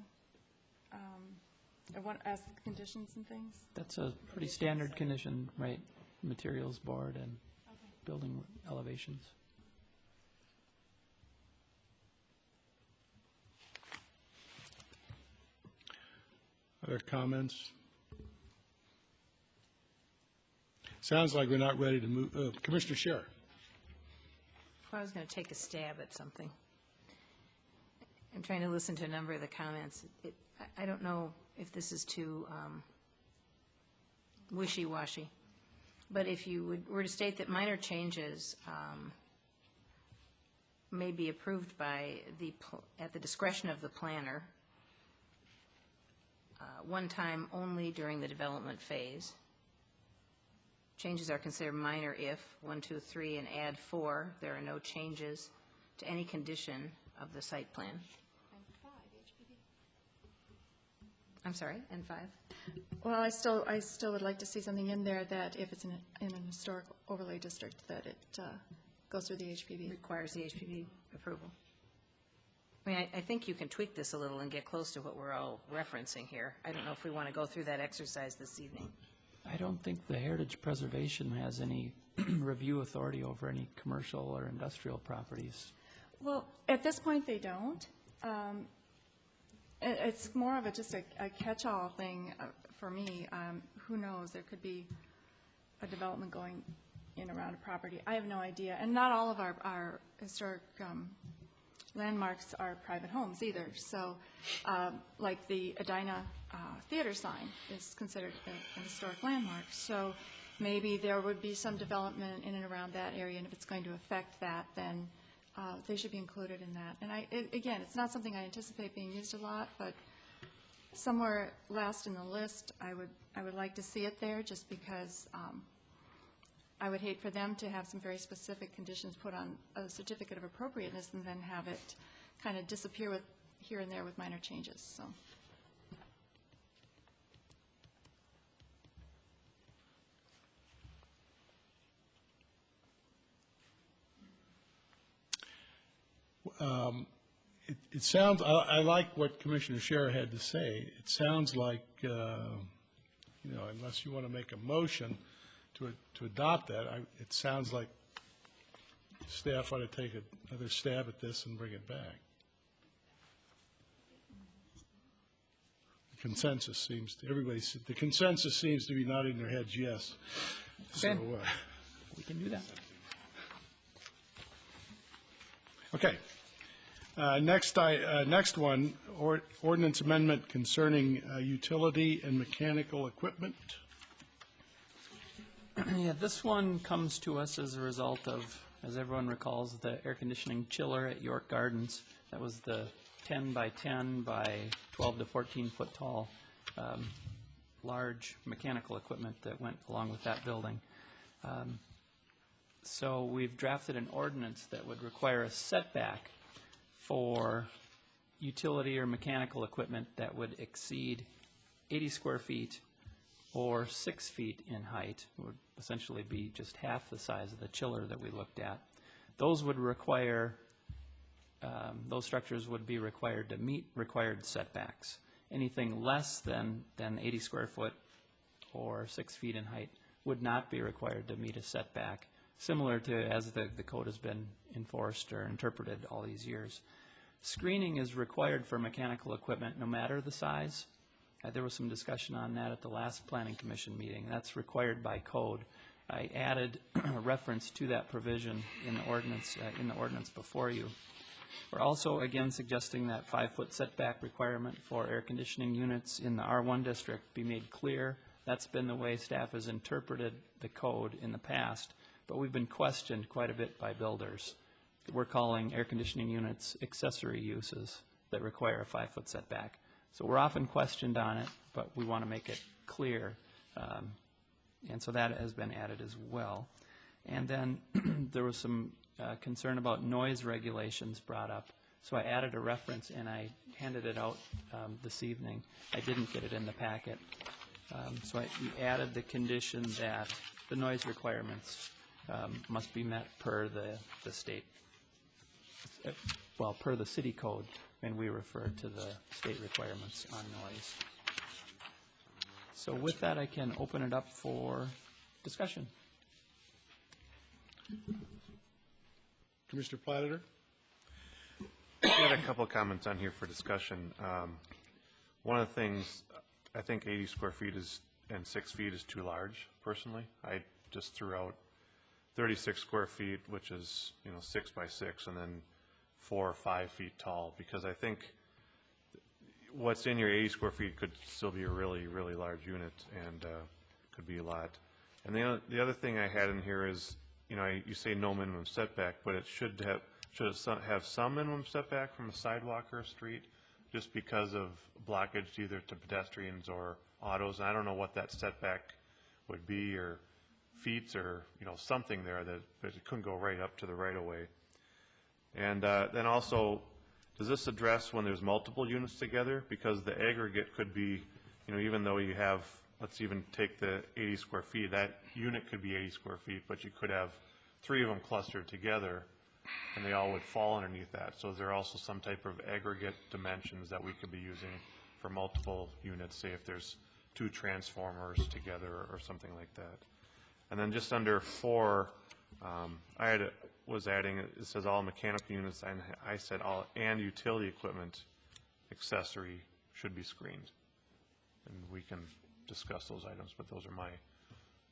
as the conditions and things? That's a pretty standard condition, right? Materials board and building elevations. Other comments? Sounds like we're not ready to move. Commissioner Scherer. I was going to take a stab at something. I'm trying to listen to a number of the comments. I don't know if this is too wishy-washy, but if you were to state that minor changes may be approved by at the discretion of the planner, one time only during the development phase. Changes are considered minor if 1, 2, 3, and add 4. There are no changes to any condition of the site plan. And 5, HPD. I'm sorry, and 5. Well, I still would like to see something in there that if it's in an historic overlay district, that it goes through the HPB. Requires the HPB approval. I mean, I think you can tweak this a little and get close to what we're all referencing here. I don't know if we want to go through that exercise this evening. I don't think the Heritage Preservation has any review authority over any commercial or industrial properties. Well, at this point, they don't. It's more of just a catch-all thing for me. Who knows? There could be a development going in around a property. I have no idea. And not all of our historic landmarks are private homes either. So like the Edina Theater sign is considered a historic landmark. So maybe there would be some development in and around that area, and if it's going to affect that, then they should be included in that. And again, it's not something I anticipate being used a lot, but somewhere last in the list, I would like to see it there, just because I would hate for them to have some very specific conditions put on a certificate of appropriateness and then have it kind of disappear with here and there with minor changes. So. It sounds, I like what Commissioner Scherer had to say. It sounds like unless you want to make a motion to adopt that, it sounds like staff ought to take another stab at this and bring it back. The consensus seems to be nodding their heads yes. Okay. So, We can do that. okay. Next one, ordinance amendment concerning utility and mechanical equipment. Yeah, this one comes to us as a result of, as everyone recalls, the air conditioning chiller at York Gardens. That was the 10 by 10 by 12 to 14 foot tall large mechanical equipment that went along with that building. So we've drafted an ordinance that would require a setback for utility or mechanical equipment that would exceed 80 square feet or 6 feet in height. It would essentially be just half the size of the chiller that we looked at. Those would require, those structures would be required to meet required setbacks. Anything less than 80 square foot or 6 feet in height would not be required to meet a setback, similar to as the code has been enforced or interpreted all these years. Screening is required for mechanical equipment no matter the size. There was some discussion on that at the last Planning Commission meeting. That's required by code. I added a reference to that provision in the ordinance before you. We're also again suggesting that 5-foot setback requirement for air conditioning units in the R1 district be made clear. That's been the way staff has interpreted the code in the past, but we've been questioned quite a bit by builders. We're calling air conditioning units accessory uses that require a 5-foot setback. So we're often questioned on it, but we want to make it clear. And so that has been added as well. And then there was some concern about noise regulations brought up. So I added a reference and I handed it out this evening. I didn't get it in the packet. So we added the condition that the noise requirements must be met per the state, well, per the city code, and we refer to the state requirements on noise. So with that, I can open it up for discussion. Commissioner Platter? I had a couple of comments on here for discussion. One of the things, I think 80 square feet and 6 feet is too large, personally. I just threw out 36 square feet, which is 6 by 6, and then 4 or 5 feet tall, because I think what's in your 80 square feet could still be a really, really large unit, and could be a lot. And the other thing I had in here is, you say no minimum setback, but it should have some minimum setback from a sidewalk or a street, just because of blockage either to pedestrians or autos. And I don't know what that setback would be, or feet, or something there that it couldn't go right up to the right of way. And then also, does this address when there's multiple units together? Because the aggregate could be, even though you have, let's even take the 80 square feet, that unit could be 80 square feet, but you could have 3 of them clustered together, and they all would fall underneath that. So is there also some type of aggregate dimensions that we could be using for multiple units, say if there's 2 transformers together or something like that? And then just under 4, was adding, it says all mechanical units, and I said all and utility equipment accessory should be screened. And we can discuss those items, but those are my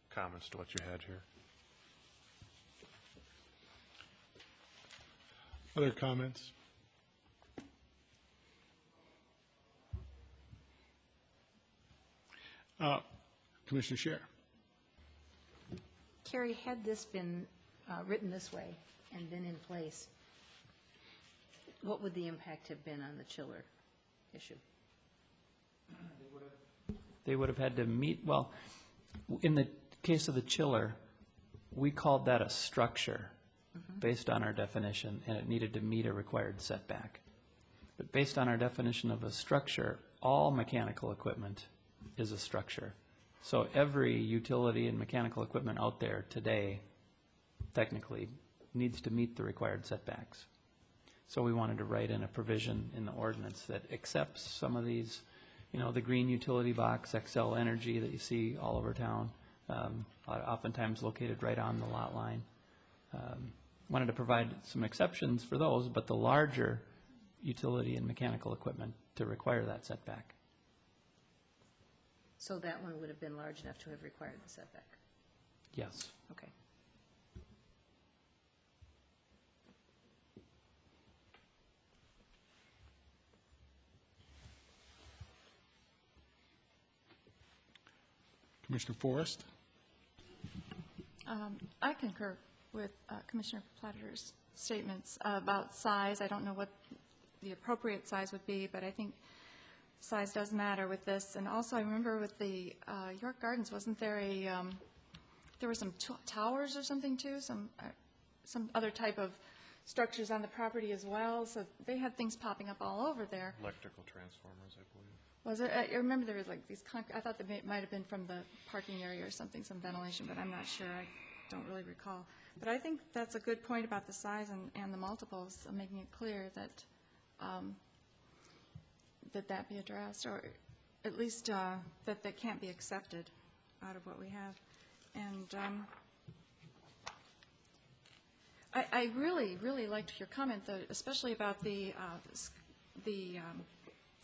comments to what you had here. Other comments? Commissioner Scher. Carrie, had this been written this way and been in place, what would the impact have been on the chiller issue? They would have had to meet, well, in the case of the chiller, we called that a structure based on our definition, and it needed to meet a required setback. But based on our definition of a structure, all mechanical equipment is a structure. So every utility and mechanical equipment out there today technically needs to meet the required setbacks. So we wanted to write in a provision in the ordinance that accepts some of these, you know, the green utility box, XL Energy that you see all over town, oftentimes located right on the lot line. Wanted to provide some exceptions for those, but the larger utility and mechanical equipment to require that setback. So that one would have been large enough to have required the setback? Yes. Okay. Commissioner Forrest? I concur with Commissioner Platter's statements about size. I don't know what the appropriate size would be, but I think size does matter with this. And also, I remember with the York Gardens, wasn't there there were some towers or something too, some other type of structures on the property as well, so they had things popping up all over there. Electrical transformers, I believe. Was it? I remember there was like these, I thought they might have been from the parking area or something, some ventilation, but I'm not sure. I don't really recall. But I think that's a good point about the size and the multiples, making it clear that that be addressed, or at least that can't be accepted out of what we have. And I really, really liked your comment, especially about the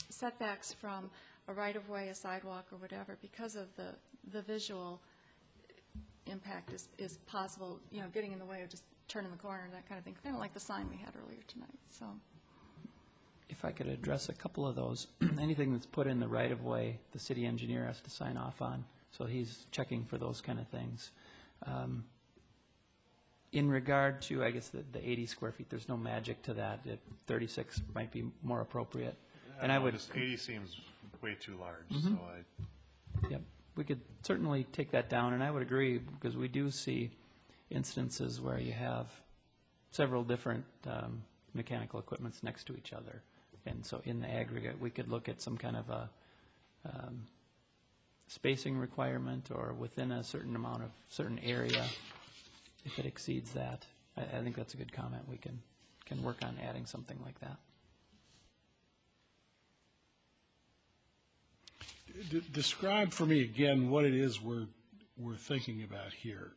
setbacks from a right-of-way, a sidewalk, or whatever, because of the visual impact is possible, you know, getting in the way of just turning the corner, that kind of thing, kind of like the sign we had earlier tonight. So, If I could address a couple of those, anything that's put in the right-of-way, the city engineer has to sign off on, so he's checking for those kind of things. In regard to, I guess, the 80 square feet, there's no magic to that. 36 might be more appropriate. And I would. 80 seems way too large, Mm-hmm. so I. Yep, we could certainly take that down, and I would agree, because we do see instances where you have several different mechanical equipments next to each other. And so in the aggregate, we could look at some kind of a spacing requirement, or within a certain amount of certain area, if it exceeds that. I think that's a good comment. We can work on adding something like that. Describe for me again what it is we're thinking about here.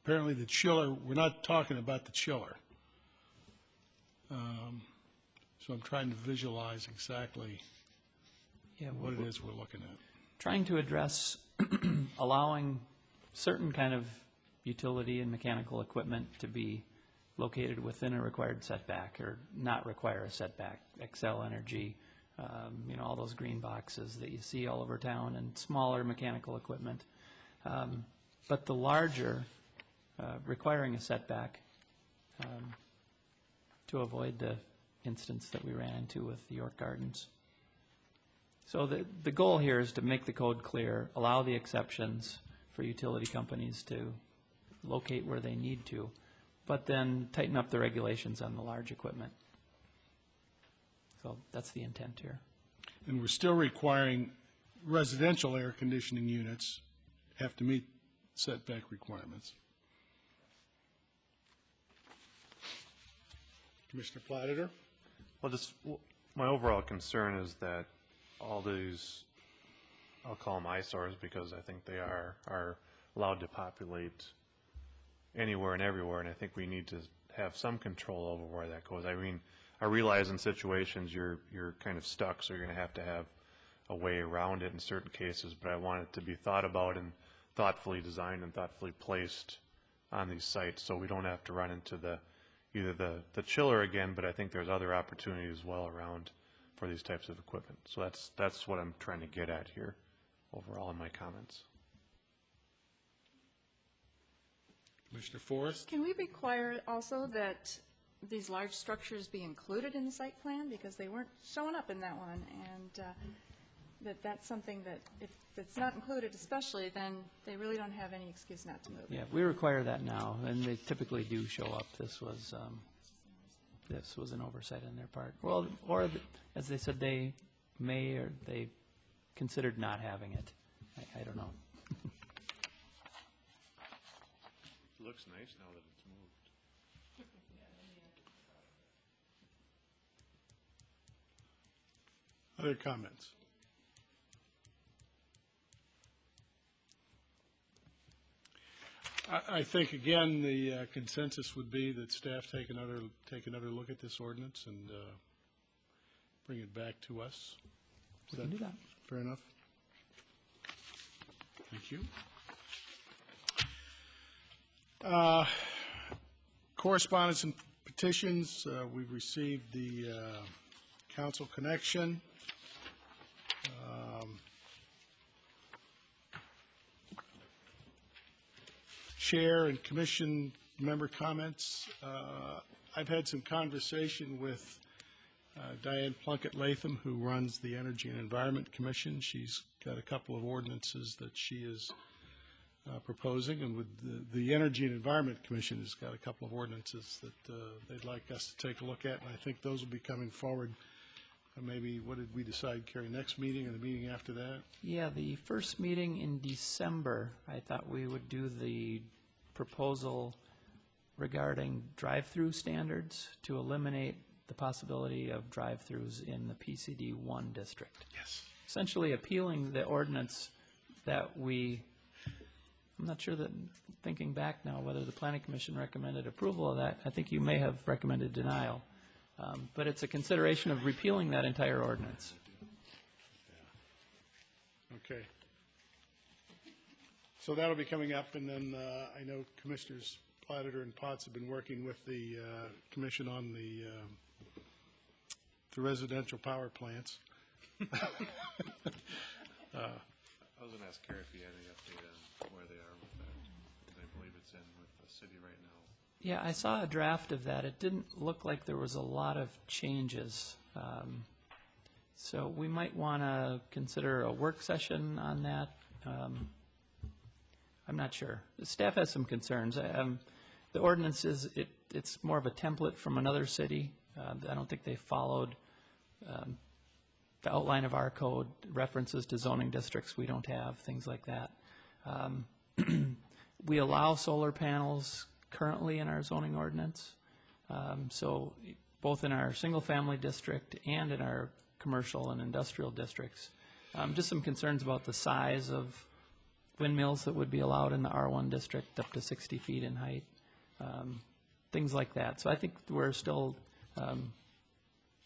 Apparently the chiller, we're not talking about the chiller. So I'm trying to visualize exactly what it is we're looking at. Trying to address allowing certain kind of utility and mechanical equipment to be located within a required setback, or not require a setback. XL Energy, you know, all those green boxes that you see all over town, and smaller mechanical equipment. But the larger, requiring a setback to avoid the instance that we ran into with the York Gardens. So the goal here is to make the code clear, allow the exceptions for utility companies to locate where they need to, but then tighten up the regulations on the large equipment. So that's the intent here. And we're still requiring residential air conditioning units have to meet setback requirements. Commissioner Platter? Well, just my overall concern is that all these, I'll call them eyesores because I think they are allowed to populate anywhere and everywhere, and I think we need to have some control over where that goes. I mean, I realize in situations you're kind of stuck, so you're going to have a way around it in certain cases, but I want it to be thought about and thoughtfully designed and thoughtfully placed on these sites, so we don't have to run into either the chiller again, but I think there's other opportunities as well around for these types of equipment. So that's what I'm trying to get at here overall in my comments. Commissioner Forrest? can we require also that these large structures be included in the site plan, because they weren't showing up in that one, and that's something that if it's not included especially, then they really don't have any excuse not to move it. Yeah, we require that now, and they typically do show up. This was an oversight on their part. Well, or as they said, they may, or they considered not having it. I don't know. It looks nice now that it's moved. Other comments? I think, again, the consensus would be that staff take another look at this ordinance and bring it back to us. We can do that. Fair enough? Thank you. Correspondence and petitions, we've received the council connection. Chair and commission member comments. I've had some conversation with Diane Plunkett-Latham, who runs the Energy and Environment Commission. She's got a couple of ordinances that she is proposing, and with the Energy and Environment Commission has got a couple of ordinances that they'd like us to take a look at, and I think those will be coming forward. Maybe, what did we decide, Carrie, next meeting or the meeting after that? Yeah, the first meeting in December, I thought we would do the proposal regarding drive-through standards to eliminate the possibility of drive-throughs in the PCD 1 district. Yes. Essentially appealing the ordinance that I'm not sure that, thinking back now, whether the Planning Commission recommended approval of that. I think you may have recommended denial. But it's a consideration of repealing that entire ordinance. Okay. So that'll be coming up, and then I know Commissioners Platter and Potts have been working with the commission on the residential power plants. I was going to ask Carrie if you had any update on where they are with that, because I believe it's in with the city right now. Yeah, I saw a draft of that. It didn't look like there was a lot of changes. So we might want to consider a work session on that. I'm not sure. The staff has some concerns. The ordinance it's more of a template from another city. I don't think they followed the outline of our code, references to zoning districts we don't have, things like that. We allow solar panels currently in our zoning ordinance. So both in our single-family district and in our commercial and industrial districts. Just some concerns about the size of windmills that would be allowed in the R1 district, up to 60 feet in height, things like that. So I think we're still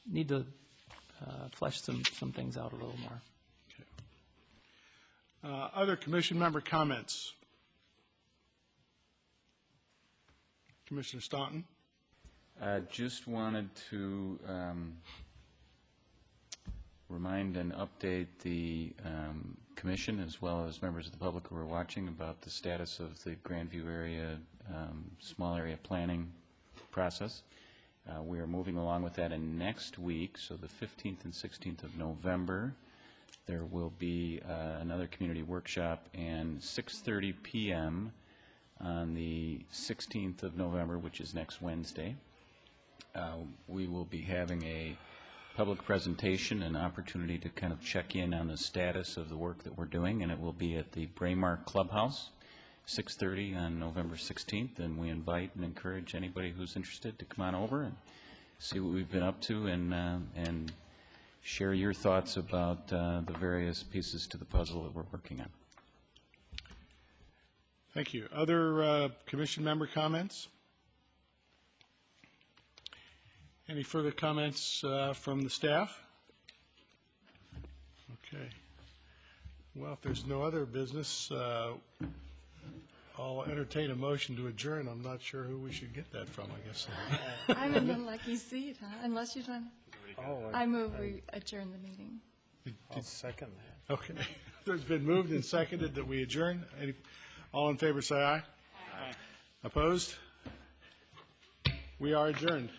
need to flesh some things out a little more. Other commission member comments? Commissioner Staunton? Just wanted to remind and update the commission, as well as members of the public who are watching, about the status of the Grandview area small area planning process. We are moving along with that, and next week, so the 15th and 16th of November, there will be another community workshop, and 6:30 p.m. on the 16th of November, which is next Wednesday. We will be having a public presentation, an opportunity to kind of check in on the status of the work that we're doing, and it will be at the Braemar Clubhouse, 6:30 on November 16th, and we invite and encourage anybody who's interested to come on over and see what we've been up to and share your thoughts about the various pieces to the puzzle that we're working on. Thank you. Other commission member comments? Any further comments from the staff? Okay. Well, if there's no other business, I'll entertain a motion to adjourn. I'm not sure who we should get that from, I guess. I'm in the lucky seat, huh? Unless you're done. I move we adjourn the meeting. I'll second that. Okay. There's been moved and seconded that we adjourn. All in favor, say aye. Aye. Opposed? We are adjourned.